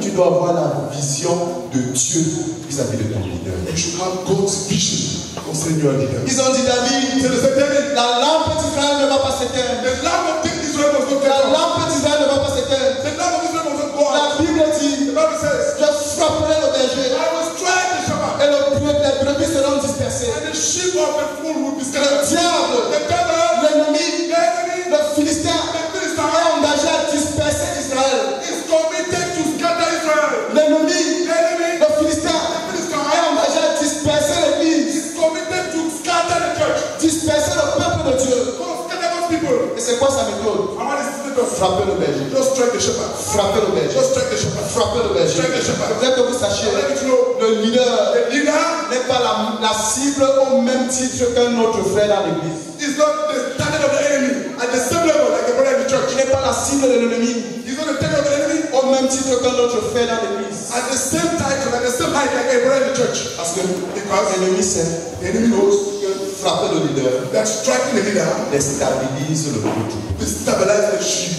tu dois avoir la vision de Dieu vis-à-vis de ton leader. You should have God's vision concerning your leader. Ils ont dit David, C'est le David. la lampe d'Israël ne va pas s'éteindre. The lamp of Israel was not La kept on. lampe d'Israël ne va pas s'éteindre. The lamp of Israel was not gone. La Bible dit, The Bible says, je frapperai le berger I will strike the shepherd, et les brebis seront dispersées. and the sheep of the fool will be Le scattered. diable, The devil, l'ennemi, the enemy, le Philistin the est Philistine engagé à disperser Israël. is committed to scatter Israel. L'ennemi, The enemy, le Philistin the Philistine est engagé à disperser l'Église, is committed to scatter the church. disperser le peuple de Dieu. Go scatter those people. Et c'est quoi sa méthode? And what is the method? Frapper le berger. Just strike the shepherd. Frapper le berger. Just strike the shepherd. Frapper le berger. Strike the shepherd. Je voudrais que vous sachiez, Let me know. le leader The leader n'est pas la cible au même titre qu'un autre frère dans l'église. is not the target of the enemy at the same level like the brother in the church. Il n'est pas la cible de l'ennemi He's not the target of the enemy au même titre qu'un autre frère dans l'église. at the same title, at the same height like a brother in the church. Parce que Because l'ennemi sait the enemy knows que frapper le leader that striking the leader déstabilise le groupe, destabilize the sheep,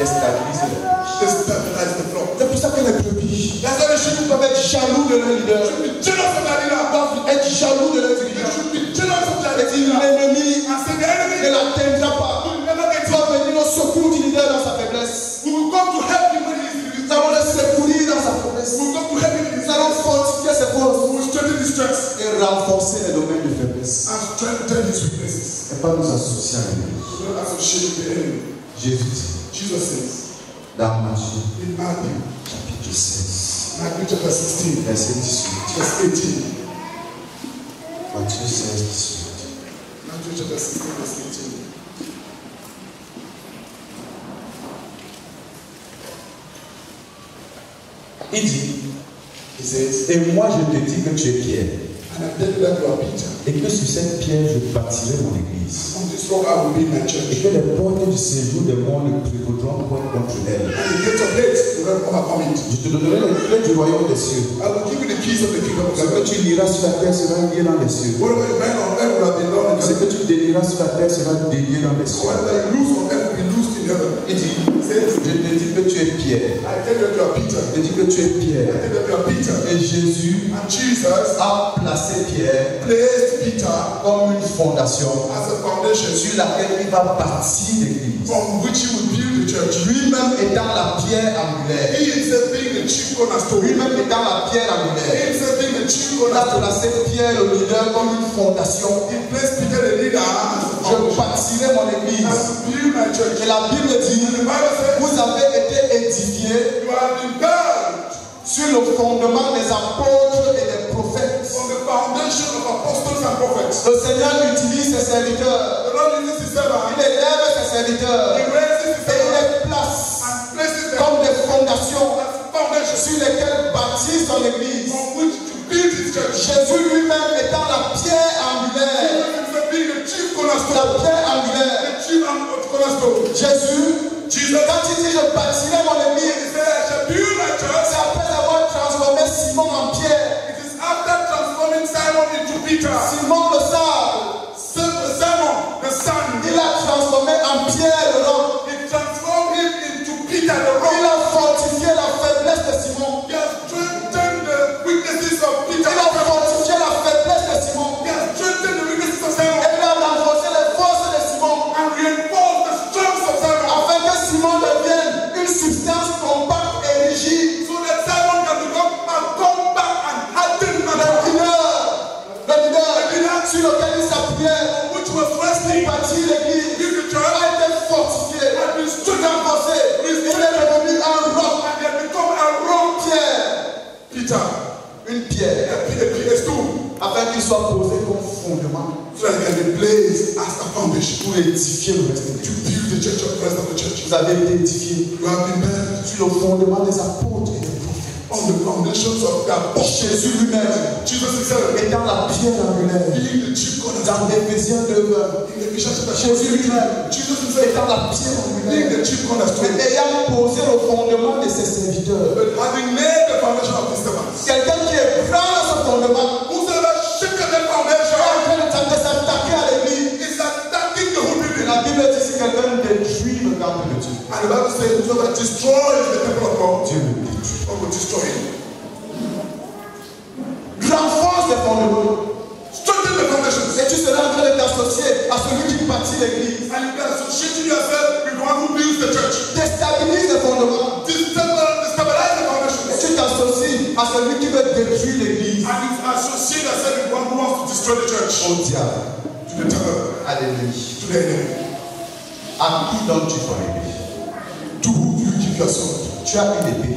déstabilise le groupe. destabilize the flock. C'est pour ça que les brebis That's why the sheep doivent être jaloux de leur leader, should be jealous of their leader. doivent être jaloux de leur They dirigeant. should be jealous of their Et si leader. l'ennemi And say the enemy ne l'atteindra pas, will never get il va venir au secours du leader dans sa faiblesse. We will come to help him when he is Nous allons le secourir dans sa faiblesse. We will come to help him in his Nous allons fortifier ses forces We will strengthen his strength et renforcer les domaines de faiblesse. and strengthen his weaknesses. Et pas nous associer à lui. Do not associate with the enemy. Jésus dit Jesus says dans Matthieu in Matthew chapitre 16, chapter 16, verset 18. verse 18. Matthieu 16, 18. Matthew chapter 16, verse 18. Il dit, He says, et moi je te dis que tu es Pierre, and I tell you that you are Peter. et que sur cette pierre je bâtirai mon église. On this rock I will build my Et church. que les portes du séjour des morts ne prévaudront point contre elle. And the gates of hate will not overcome it. Je te donnerai les clés du royaume des cieux. I will give you the keys of the kingdom of Ce que heaven. tu liras sur la terre sera lié dans les cieux. Whatever you bind on earth will have been done in Ce heaven. que tu délieras sur la terre sera délié dans les cieux. Whatever you loose on earth will be loosed in heaven. Il dit, He says, je te dis que tu es Pierre. I tell you that you are Peter. Je te dis que tu es I Pierre. tell you that you are Peter. Et Jésus And Jesus a placé Pierre placed Peter comme une fondation as a foundation sur laquelle il va bâtir l'église. from which he would build the church. Lui-même étant la pierre angulaire. He himself being the chief cornerstone. He Lui-même étant la pierre angulaire. himself being the chief Il a cornerstone. placé Pierre le leader comme une fondation. He placed Peter the leader as a Je foundation. bâtirai mon I église. will build my church. Et la Bible dit, The Bible says, vous avez été édifiés you have been built sur le fondement des apôtres et des prophètes. on the foundation of apostles and prophets. Le Seigneur utilise ses serviteurs. The Lord uses his servant. Il élève ses serviteurs. He raises his Et il servant les place and places them comme des fondations as foundations sur lesquelles bâtir son église. on which to build his church. Jésus lui-même étant la pierre angulaire. Jesus himself being the chief La cornerstone. pierre angulaire. The chief cornerstone. Jésus, quand il dit je bâtirai mon He église, said, I shall build my church. c'est après avoir transformé Simon en pierre. It is after transforming Simon into Peter. Simon le sable, Simon, the son, il a transformé en pierre le roc. he transformed him into Peter the Il rock. a fortifié la faiblesse de Simon. He has strengthened the weaknesses of Peter. Il a fortifié la faiblesse de Simon. He has strengthened the weaknesses of Et Simon il a renforcé les forces de Simon. and reinforced the strength of Simon Afin que Simon devienne une substance compacte et rigide. so that Simon can become a compact and hardened man Le leader sur lequel il s'appuyait which was resting pour bâtir l'église in the a church été fortifié, and been strengthened renforcé Peter, une pierre, a stone, afin qu'il soit posé comme fondement so that it can be placed as a foundation pour édifier le reste de to l'Église. build the church of the rest of the church. Vous avez été édifié You have been built sur le fondement des apôtres et des prophètes. on the foundations of the apostles. Jésus lui-même Jesus himself, étant la pierre angulaire. being the chief cornerstone. Dans Éphésiens 2, In Ephesians chapter Jésus lui-même Jesus himself, étant la pierre being angulaire. the chief cornerstone. Mais ayant posé le fondement de ses serviteurs. But having laid the foundation of his servants, Quelqu'un qui est grand dans ce fondement whosoever shaken that est foundation en train de s'attaquer à l'église. is attacking the whole building. La Bible dit si quelqu'un détruit le temple de Dieu, And the Bible says, whosoever destroys the temple of God, Dieu le détruit. God will destroy him. Renforce les fondements. Strengthen the foundations. Et tu seras en train de t'associer à celui qui bâtit l'église. And you can associate yourself with the one who builds the church. Déstabilise les fondements. Destabilize the Et foundations. tu t'associes à celui qui veut détruire l'église. And you associate yourself with one who wants to destroy the church. Au diable, To the devil, à l'ennemi. to the enemy. À qui donnes-tu ton épée? To whom do you give your sword? Tu as une épée.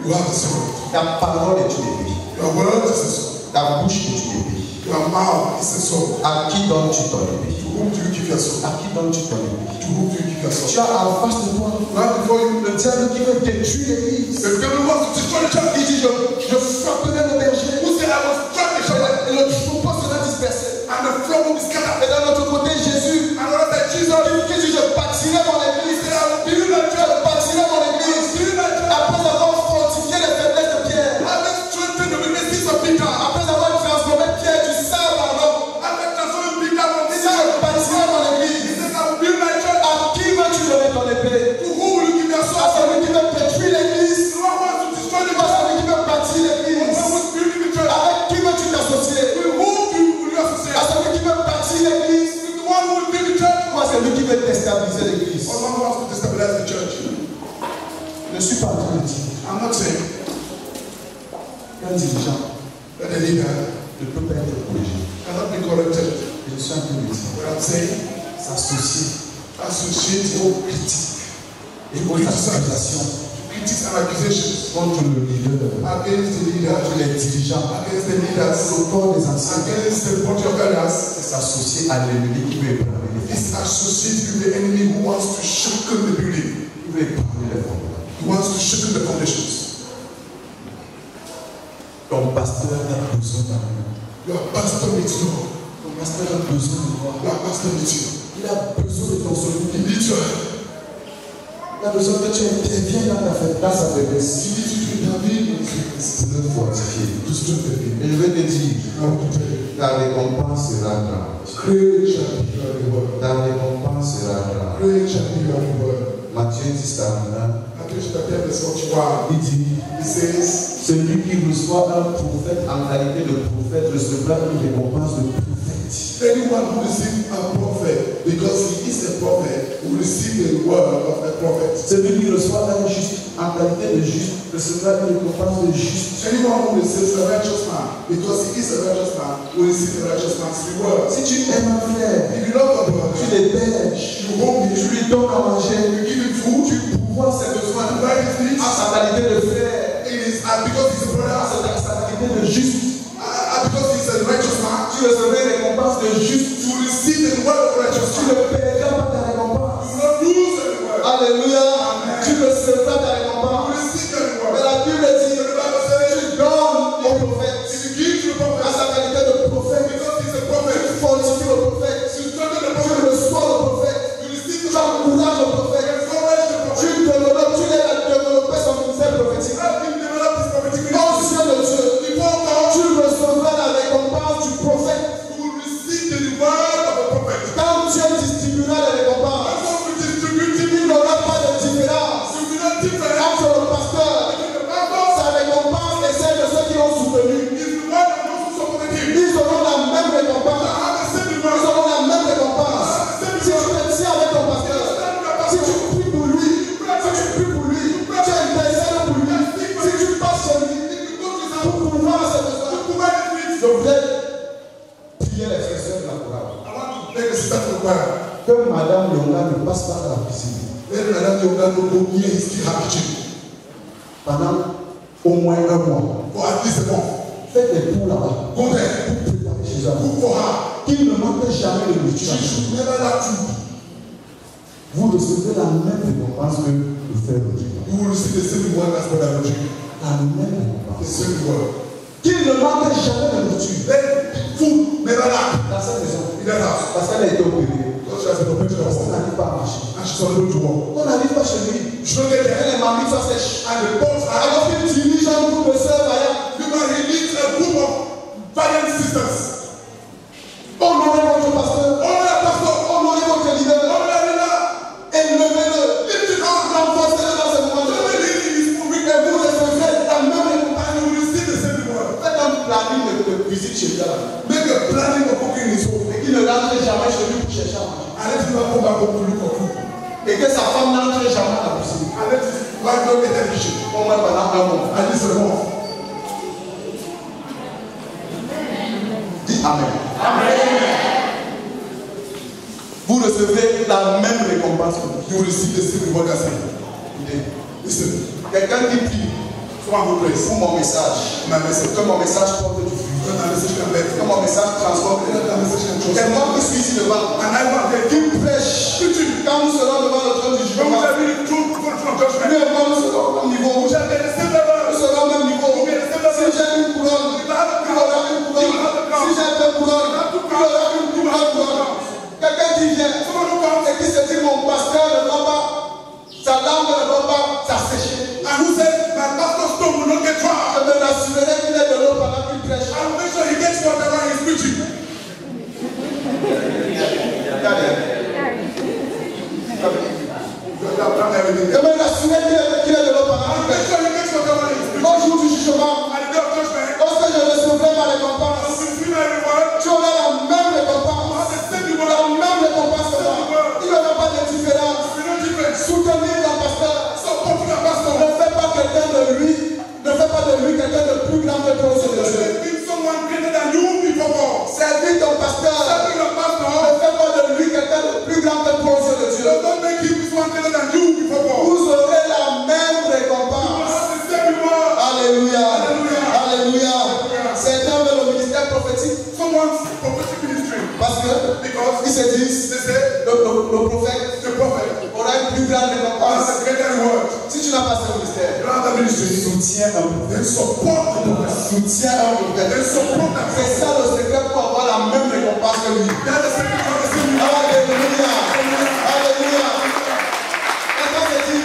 You have a sword. Ta parole est une épée. Your word is a sword. Ta bouche est une épée. Your mouth is a sword. À qui donnes-tu ton épée? To whom do you give your sword? À qui donnes-tu ton épée? To whom do you give your Tu sword? as en face de toi Right before you, le diable qui veut détruire l'église. the devil wants to destroy the church. Il dit je frapperai le berger Who said I was struck the shepherd et le troupeau sera dispersé. and the flock will be scattered? Et d'un autre côté, Jésus And what said Jesus? qui dit je bâtirai mon église. He said, I will build a Je church. bâtirai mon église. Build a church. Après avoir fortifié les faiblesses de Pierre. Having strengthened the weaknesses of Peter. Après avoir transformé Pierre du sable en homme. Having transformed Peter from Il dit Peter. je bâtirai mon He église. says, I will build my church. À qui veux-tu donner ton épée? To who will you give your À sword? celui qui veut détruire l'église. To one who wants to destroy the Ou à church? celui qui veut bâtir To l'église. one who is building the church? Avec qui veux-tu t'associer? With whom will you À associate? celui qui veut bâtir l'église. With the one who will build the church? Ou à celui qui veut déstabiliser l'église? Or one who wants to destabilize the church? Je ne suis pas en train de dire I'm not saying qu'un dirigeant that a leader ne peut pas être corrigé. cannot be corrected. Je suis en train de dire What I'm saying, s'associer associate aux critiques et aux accusations critics and accusations contre le leader, against the leader, contre les dirigeants, against the leaders, le corps des anciens. against the body of elders, C'est s'associer à l'ennemi qui veut ébranler les is associated with the enemy who wants to shaken the building. qui veut ébranler les fondements. He wants to shaken the foundations. Ton pasteur a besoin d'un homme. Your pastor needs you. Ton pasteur a besoin de toi. Your pastor needs you. Il a besoin de ton He secours. needs your help. Il a besoin que tu interviennes dans sa faiblesse. He needs you to intervene in his weakness. Pour le fortifier. To strengthen him. Et je vais te dire, I want to tell you. ta récompense sera grande. Great shall be your reward. Ta récompense sera grande. Great shall be your reward. Matthieu 10, 41. Matthew chapter 10 verse 41. Il dit, He says, celui qui reçoit un prophète en qualité de prophète recevra une récompense de prophète. anyone who receives a prophet because he is a prophet will receive the word of a prophet. Celui qui reçoit un juste en qualité de juste recevra une récompense de juste. Anyone who receives a righteous man because he is a righteous man will receive a righteous man's reward. Si tu aimes un frère, If you love a tu brother, l'héberges, you hold him, tu lui donnes à manger, you give him food, tu pourvois ses besoins provide his needs, à sa qualité de frère, it is because he's a brother, à sa qualité de juste. because he's a righteous man, Tu recevras une récompense de juste. you will receive the word of righteous Tu man. ne perdras pas ta récompense. You will not lose the reward. Alléluia. Amen. Tu recevras ta You will récompense. receive the Mais reward. la Bible dit, The Bible says, tu donnes au prophète if you give to the à prophet sa qualité de prophète. because he's a prophet, Tu fortifies le prophète. you strengthen the Tu prophet, reçois le prophète. you receive Tu the prophet, encourages le prophète. you encourage the prophet, Tu développes, tu l'aides à développer son ministère prophétique. help him develop his prophetic Ô ministry. Dieu de Dieu, Before God, tu recevras la récompense du prophète. you will receive the reward of a prophet. Quand Dieu distribuera les récompenses, That's what we distribute to il you. n'y aura pas de différence You will not differ. entre le pasteur, The Bible sa récompense et celle de ceux qui l'ont soutenu. is the word of those who supported him. Ils auront la même récompense. Have the same Ils reward. auront la même récompense. Si tu te tiens avec ton pasteur, si tu pries pour lui, si tu pries pour lui, tu intercèdes pour lui, si tu passes chez lui, pour pouvoir à ses besoins. Je voudrais prier les frères de la chorale. I want to beg the sister to choir. Que Madame Yonga ne passe pas à la cuisine Let Madame Yoga no go near his her kitchen. pendant au moins un mois. For at least a month. Faites des poux là-bas. Go there. Pour préparer chez eux. Cook for her. Qu'il ne manque jamais de nourriture. She should never lack food. Vous recevrez la même récompense que le frère Roger. You will receive the same reward as Brother Roger. La même The récompense. same reward. Qu'il ne manque jamais de nourriture. Then food never lack Dans cette maison. in that house. Parce qu'elle a été opérée. Because she has been operated Parce on. qu'elle n'arrive pas à marcher. And she's unable to walk. On n'arrive pas chez lui. She don't get there. Les mamies sont sèches. And the bones are Alors qu'il dirige un groupe de sœurs vaillantes. because he needs a group of valiant sisters. Honorez votre pasteur. Honor that pastor. Honorez votre leader. Honor that leader. Élevez-le. Lift it up. Renforcez-le dans ce moment. Don't let him in his movie. Et vous recevrez la même récompense. And you will receive the same reward. Faites un planning de visite chez lui. Make a planning of cooking in his home. Et qu'il ne rentre jamais chez lui pour chercher à manger. And let him not come back home to look for food. Et que sa femme n'entre jamais à la cuisine. And let his wife not get a kitchen. Au moins pendant un mois. At least a month. Dis Amen. Vous recevrez la même récompense que lui. You will receive the same reward as him. Écoutez, Listen. quelqu'un qui prie Someone who prays. pour mon message, My message. que mon message porte du fruit, When my message can bear que fruit. mon message transforme les Let my message can gens. trust. Et moi qui suis ici devant, And I want them. qui prêche, quand nous serons devant le trône du When we jugement, shall be the true people from lui judgment. et moi nous serons au même niveau. We shall be at the same Nous level. serons au même niveau. Si j'ai une couronne, il aura une couronne. Si j'ai deux couronnes, il aura une couronne. Quelqu'un qui vient et qui se dit mon pasteur ne va pas, sa langue ne va pas s'assécher. And who said my pastor's stone will not get Je dry. me rassurerai qu'il ait de l'eau pendant qu'il prêche. I will make sure he gets whatever he's preaching. You have done everything. Je me rassurerai qu'il ait de l'eau pendant I will qu'il make prêche. sure he gets whatever he's preaching. Au jour du jugement, At the day of judgment, lorsque je recevrai ma I récompense, will receive my reward. tu auras la même récompense. Have the same La reward. même récompense que moi. Il n'y aura pas de différence. We no difference. Soutenir ton pasteur. Support your pastor. Ne fais pas quelqu'un de lui. Ne fais pas de lui quelqu'un de plus grand que toi aux yeux de Dieu. Be someone greater than you before God. Servir ton pasteur. Serving your pastor. Ne fais pas de lui quelqu'un de plus grand que toi aux yeux de Dieu. Don't make him someone greater than you before God. Vous aurez la même You récompense. have the same reward. Alléluia. Alléluia. Alléluia. Certains veulent le ministère prophétique Someone's prophetic ministry. parce que Because ils se disent they say le prophète the prophet aura une plus grande has récompense. a greater reward. Si tu n'as pas ce ministère, You don't have that ministry. soutiens un prophète. Then support the prophet. Soutiens un prophète. Then support that C'est prophet. ça le secret pour avoir la même récompense que lui. That's the secret of the same reward. Alléluia. Alléluia. Quelqu'un se dit,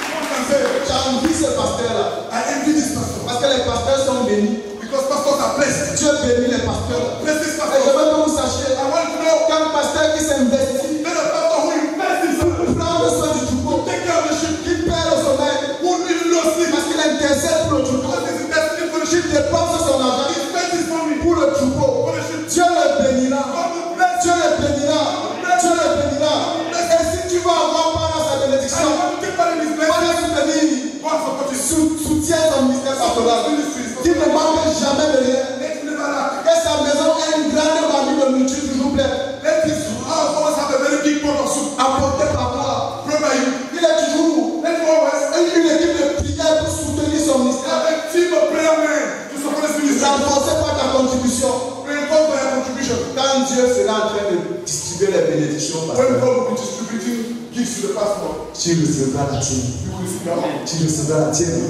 Someone can say, j'envie ce pasteur-là. I envy this pastor. Parce que les pasteurs sont bénis. Because pastors are blessed. Dieu bénit les pasteurs. Bless this Et je pastor. veux que vous sachiez I want you to know qu'un pasteur qui s'investit, that a pastor who invests himself, prend soin du troupeau, take care of the sheep, qui perd le sommeil, who need no sleep, parce qu'il intercède pour le troupeau, because he's investing for the sheep, il dépense son argent he spends his money pour le troupeau. for the sheep. Dieu le bénira. God will bless Dieu le bénira. Dieu le bénira. Et si tu veux avoir part à sa you. I bénédiction, want to take part in his on blessing. va soutenir. God support you. Soutiens son ministère pastoral. Qu'il ne manque jamais de rien. Let him never lack. Que sa maison ait une grande famille de nourriture toujours pleine. Let his house always have a very big pot of soup. Apporté par toi. Pray by you. Il est toujours Let him always une équipe de prière pour soutenir son ministère. have a team of prayer men to support his ministry. Renforcé par ta contribution. Reinforced by your contribution. Quand Dieu sera en train de distribuer les bénédictions, When pasteur, God will be distributing gifts to the pastor, tu recevras la tienne. you will receive your own. Tu recevras la tienne.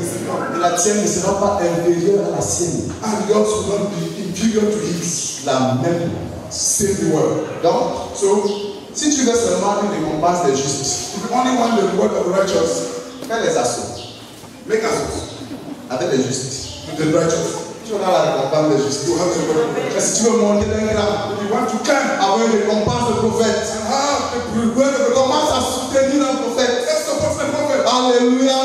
Et la tienne ne sera pas inférieure à la sienne. And yours will not be inferior to his. La même. Same reward. Donc, So, si tu veux seulement une récompense des justes, if you only want the reward of the righteous, fais les assauts make us avec les justes. with the righteous. Tu auras la récompense des justes. You have the reward. Et si tu veux monter d'un grade, If you want to climb avoir une récompense de prophète, and have the reward of the commence à soutenir un prophète. let's support the prophet. Alléluia.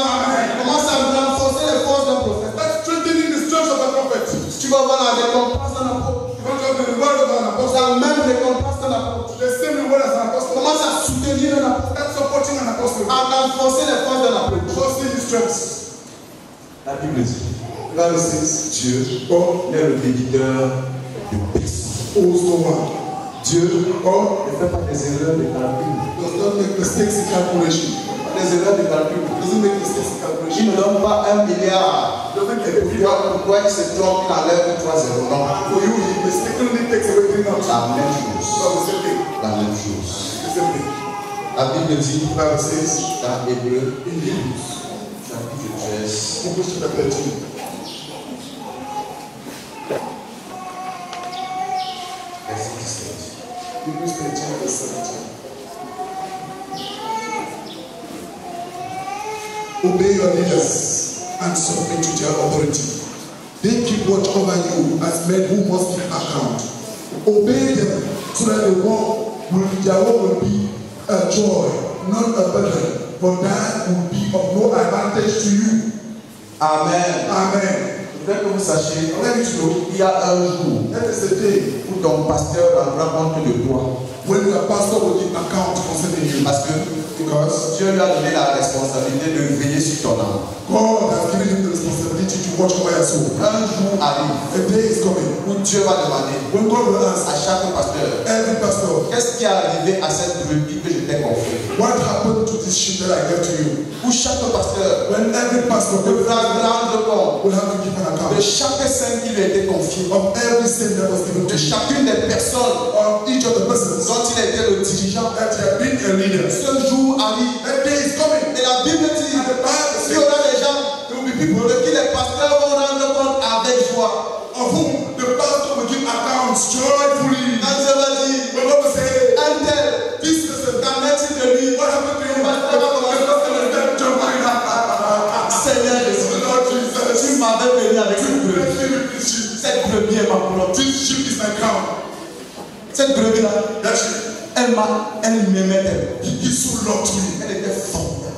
Commence à renforcer les forces d'un prophète. Let's strengthening the strength of the prophet. Tu vas avoir la récompense d'un apôtre. You want to have the reward of an apostle. La même récompense d'un apôtre. The same reward as an apostle. Commence à soutenir un apôtre. That's supporting an apostle. À renforcer les forces d'un apôtre. Trusting his strengths. La Bible dit, Bible says, Dieu God est le béniteur de personne. owes no one. Dieu God ne fait pas des erreurs de calcul. does not make mistakes in calculation. les erreurs de calcul. Il ne donne pas 1 milliard. Pourquoi il se trompe, il enlève 3 zéros? Non. La même chose. La Bible dit dans Hébreu, chapitre 13. Obey your leaders and submit to their authority. They keep watch over you as men who must give account. Obey them so that their work will be a joy, not a burden, for that will be of no advantage to you. Amen. Amen. Je voudrais que vous sachiez, il y a un jour où ton pasteur rendra compte de toi. When your pastor will give account concerning you. Parce que Dieu lui a donné la responsabilité de veiller sur ton âme. God has given him the responsibility to watch over your soul. Un jour arrive, A day is coming où Dieu va demander when God will ask à chaque pasteur, every pastor, qu'est-ce qui est arrivé à cette brebis que je t'ai confiée? what happened to this sheep that I gave to you? Où chaque pasteur When every pastor devra rendre compte will have to give an de account chaque saint qui lui a été confié, of every sin that was given de to you, chacune des personnes of each of the persons dont il a été le dirigeant. that you have been a leader. Ce jour arrive, That day is coming. et la Bible dit And the Bible qu'il y aura says des gens there will be people de qui les pasteurs vont rendre compte avec joie. of whom the pastor will give accounts joyfully. Quand Dieu va dire, The Lord will say, un tel, this person, qu'en est-il de lui? what happened to you? Seigneur Jésus, Lord Jesus, tu m'avais béni avec cette brebis. bless me with this sheep. Cette brebis est ma couronne. This sheep is my crown. Cette brebis-là, That sheep, elle m'aimait. he so loved me. Elle était formidable.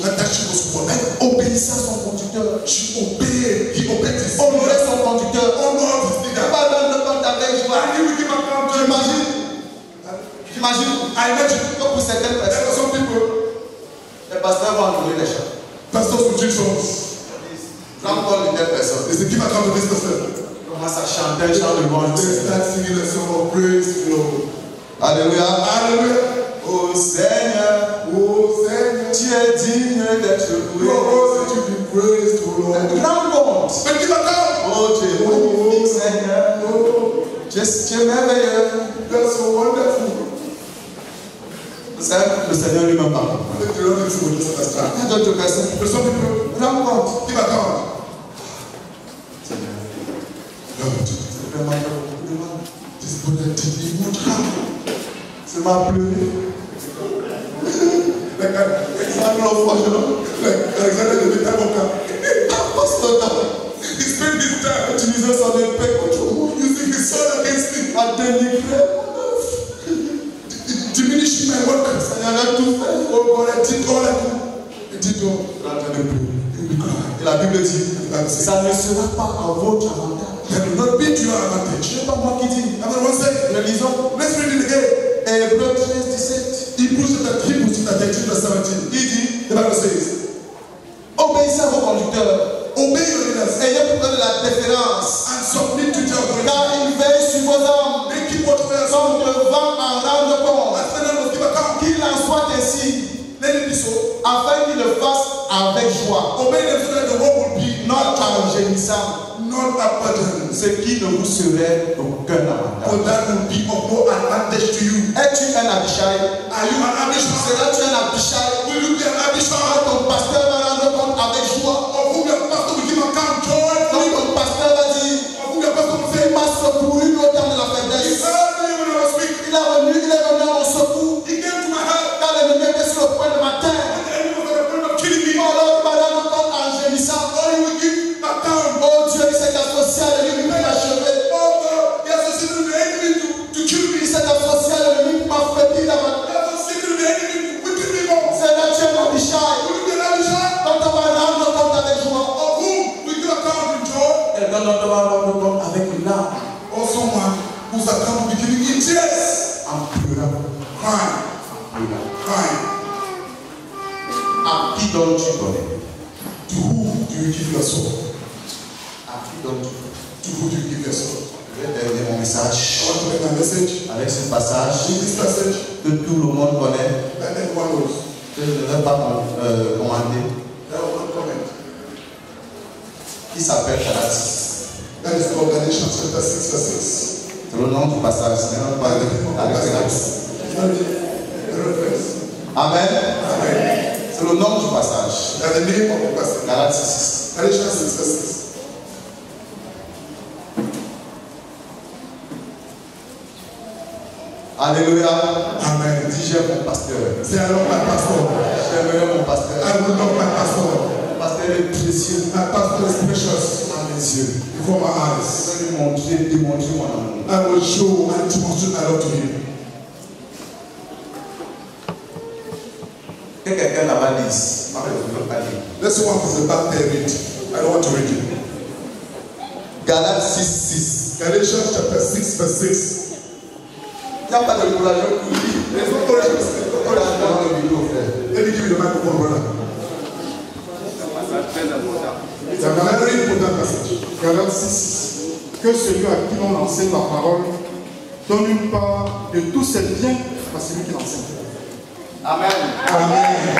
That sheep was one. Elle obéissait à son conducteur. She obeyed. He obeyed his Honorait son conducteur. honored his Elle leader. va rendre compte avec joie. And he will give account to J'imagine I imagine que pour certaines there personnes, are some people, les pasteurs vont entourer les chants. pastors will drink songs. Rends compte de telle personne. They say, give account to this person. Commence à chanter un chant de louange. They start singing a song of praise to Lord. Alléluia. Hallelujah. Oh Seigneur, Oh, Seigneur. tu es digne d'être You are loué. worthy to be praised, O Lord. Rends compte. But give account. Oh tu es magnifique Seigneur. Oh, Tu es merveilleux. that's so wonderful. Vous savez, le Seigneur lui-même parle. I think the Lord is will just understand. Il y a d'autres personnes. But some people, Rends compte. give account. Lord, C'est vraiment beaucoup de mal. this brother did he would have. Ça m'a pleuré. Like Ça m'a franchement. Alexander the Beta Boka. He spent his time utilisant son épée contre moi. Using his sword against me. À dénigrer. Diminishing my work. Seigneur a tout fait. Oh God, I did all I could. I did all. He will cry. Et la Bible dit, The Bible says, ça ne sera pas à votre avantage. that will not be to your advantage. Ce n'est pas moi qui dis. I'm the one saying, Nous lisons let's read it again. Hébreux 13, 17. Hebrews chapter 13, verse 17. Il dit, The Bible says, obéissez à vos conducteurs. obey your leaders Ayez pour eux de la déférence. and submit to their authority. Car ils veillent sur vos âmes. They keep watch over your soul. Comme devant en rendre compte. As Satan must give account. Qu'il en soit ainsi. Let it be so. Afin qu'ils le fassent avec joie. Obey them so that the world will be Non en gémissant. not a burden. Ce qui ne vous serait aucun avantage. For that will be of no advantage to you. Es-tu un Abishai? Are you an Abishai? Seras-tu un Abishai? Will you be an Abishai? Ton pasteur va rendre compte avec joie. Of whom your pastor will give account joyfully? Donc ton pasteur va dire, Of whom your pastor will say, il m'a secouru au temps de la he faiblesse. heard me when I was weak. Il est venu à mon secours. He came to my help. Quand l'ennemi était sur le point de m'atteindre. When the enemy was at the point of killing me. Alors il m'a rendu compte en gémissant. Or he will give account. Oh Dieu, il s'est associé à l'ennemi pour m'achever. Oh God, he has associated with the enemy to kill me. Il s'est associé à l'ennemi pour m'affaiblir He davantage. has associated with the enemy to weaken me more. Seigneur, tu es un Abishai. Will you be an Abishai? Donc on va rendre compte avec joie. Of whom will give account in joy? Et quand on va rendre compte avec une larme. Or someone whose account will be giving in tears. En pleurant. Crying. Crying. À qui donnes-tu donner? To whom do you give your soul? À qui donnes-tu? To who do you give your soul? Je vais terminer mon I message want to make my message. avec ce passage In this passage, que tout le monde connaît, that everyone knows. Je ne vais pas commander. Qui s'appelle Galates. That is called Galatians chapter 6, verse 6. C'est le nom du passage, ce n'est pas la référence. Amen. C'est le nom du passage. That's the name of the passage. Galates 6. Galatians 6, verse 6. Alléluia. Amen. Dis j'aime mon pasteur. Say, I love my pastor. J'aimerais mon pasteur. I will love my pastor. Mon pasteur est précieux. My pastor is precious Dans mes yeux. before my Je eyes. vais lui montrer, démontrer mon amour. I will show and demonstrate my love to him. Que quelqu'un là-bas lise. Moi, je ne veux pas lire. Let's see one from the back there read. I don't want to read it. Galates 6, 6. Galatians chapter 6, verse 6. Il n'y a pas de courage pour lire. There's no courage. Courage dans le vidéo, frère. Let me give you the microphone, brother. It's a very important passage. Galates 6. Que celui à qui l'on enseigne la parole donne une part de tous ses biens à celui qui l'enseigne. Amen. Amen.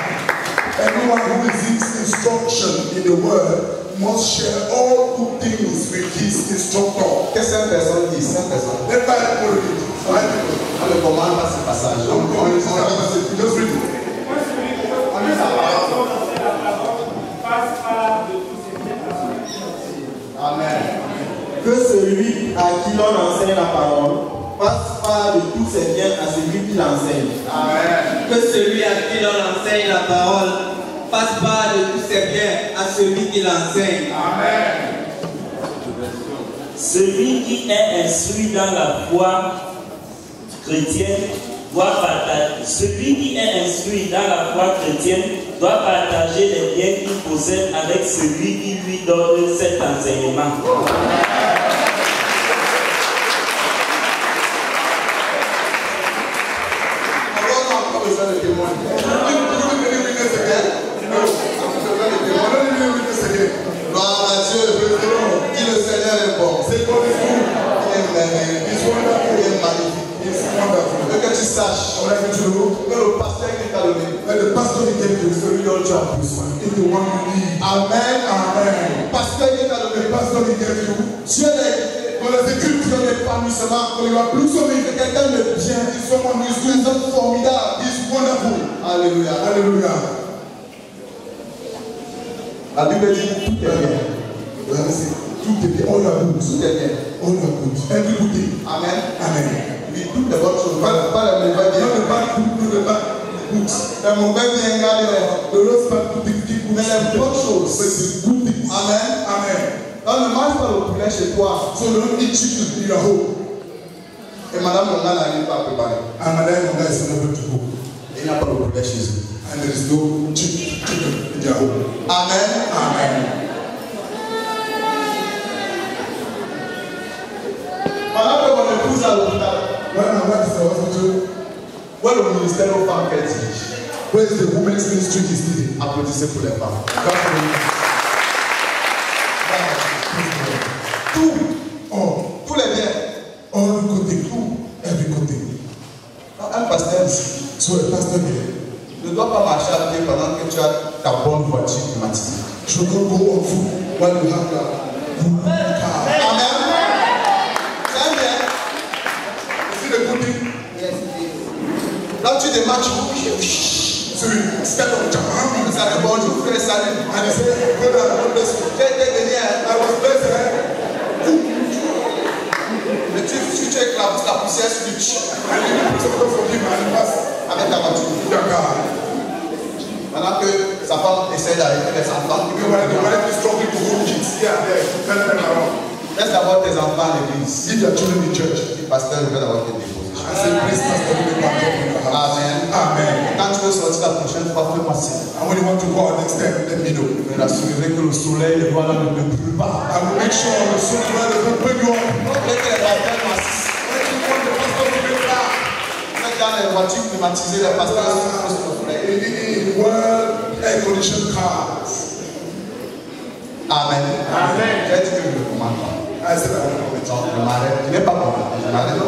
Everyone who receives instruction in the word must share all good things with his instructor. Qu'est-ce que 5 personnes disent? 5 personnes. Let five people read it. Five people. On ne commande pas ce passage. Don't go into that passage. Just read it. Amen. Que celui à qui l'on enseigne la parole passe pas de tous ses biens à celui qui l'enseigne. Amen. Que celui à qui l'on enseigne la parole passe pas de tous ses biens à celui qui l'enseigne. Amen. Celui qui est instruit dans la foi chrétienne doit partager. Celui qui est instruit dans la foi chrétienne doit partager les biens qu'il possède avec celui qui lui donne cet enseignement. Alors, on n'a pas besoin de témoins. Gloire à Dieu. Dis le Seigneur est bon. Il est merveilleux. Il est magnifique. Que tu saches que le pasteur qui t'a donné, The pastor he gave you, celui dont tu as besoin. is the one you need. Amen. Amen. Pasteur qui t'a donné, The pastor he gave you, Dieu dans les écritures de l'épanouissement, il va plus sauver que quelqu'un de bien, is someone who is un homme formidable. is wonderful. Alléluia. Hallelujah. La Bible dit tout est bien. We have to say, tout est bien. All are good. Tout est bien. All are good. Every good thing. Amen. Amen. Oui, toutes les bonnes choses. Pas le mauvais bien. Not the bad good, not the bad goods. Le mauvais bien, regardez. The rest bad good things, good Mais les bonnes choses. But it's good things. Amen. Amen. On ne mange pas le poulet chez toi. So don't eat chicken in your home. Et madame Monga n'arrive pas à préparer. And Madame Monga is unable to cook. Il n'y a pas le poulet chez eux. And there is no chicken in their home. Amen. Amen. Pendant que mon épouse à l'hôpital, When my wife is in the hospital, où est le ministère aux femmes qu'elle dirige? where is the women's ministry is needed? Applaudissez pour les femmes. Tout, all, Tous les biens. all good thing, tout, every good thing. Un pasteur ici So a pastor here ne doit pas marcher à pied pendant que tu as ta bonne voiture climatisée. should not go on foot while you have your good car. Amen. C'est un bien. See the good thing? Là, tu démarches. So you step up, jump, Ça dit bonjour, frère, salut. and you say, brother, God bless you. J'ai été venu, I was blessed, eh? mais tu éclabousses la poussière sur le ch- And you put some God forgive and you pass avec ta voiture. your car. Pendant que sa femme essaie d'arrêter les enfants. You know, when the wife is struggling to hold kids, yeah, there, turn them around. Laisse d'abord tes enfants à l'église. Leave your children in church. Si pasteur, je vais d'abord te déposer. I say, please, pastor, give me back up in your house. Amen. Amen. Quand tu veux sortir la prochaine fois, fais-moi signe. And when you want to go out next time, let me know. Je vais rassurer que le soleil, le voilà, ne brûle pas. I will make sure the sun will not bring you up. Dès que les pasteurs m'assistent, When you want the pastor to be back. faites dans les voitures climatisées, les pasteurs sont sur le soleil. In well air-conditioned cars. Amen. J'ai dit que je ne commande pas. I said, I will not. Non, je m'arrête. Je n'ai pas compris. Je m'arrête.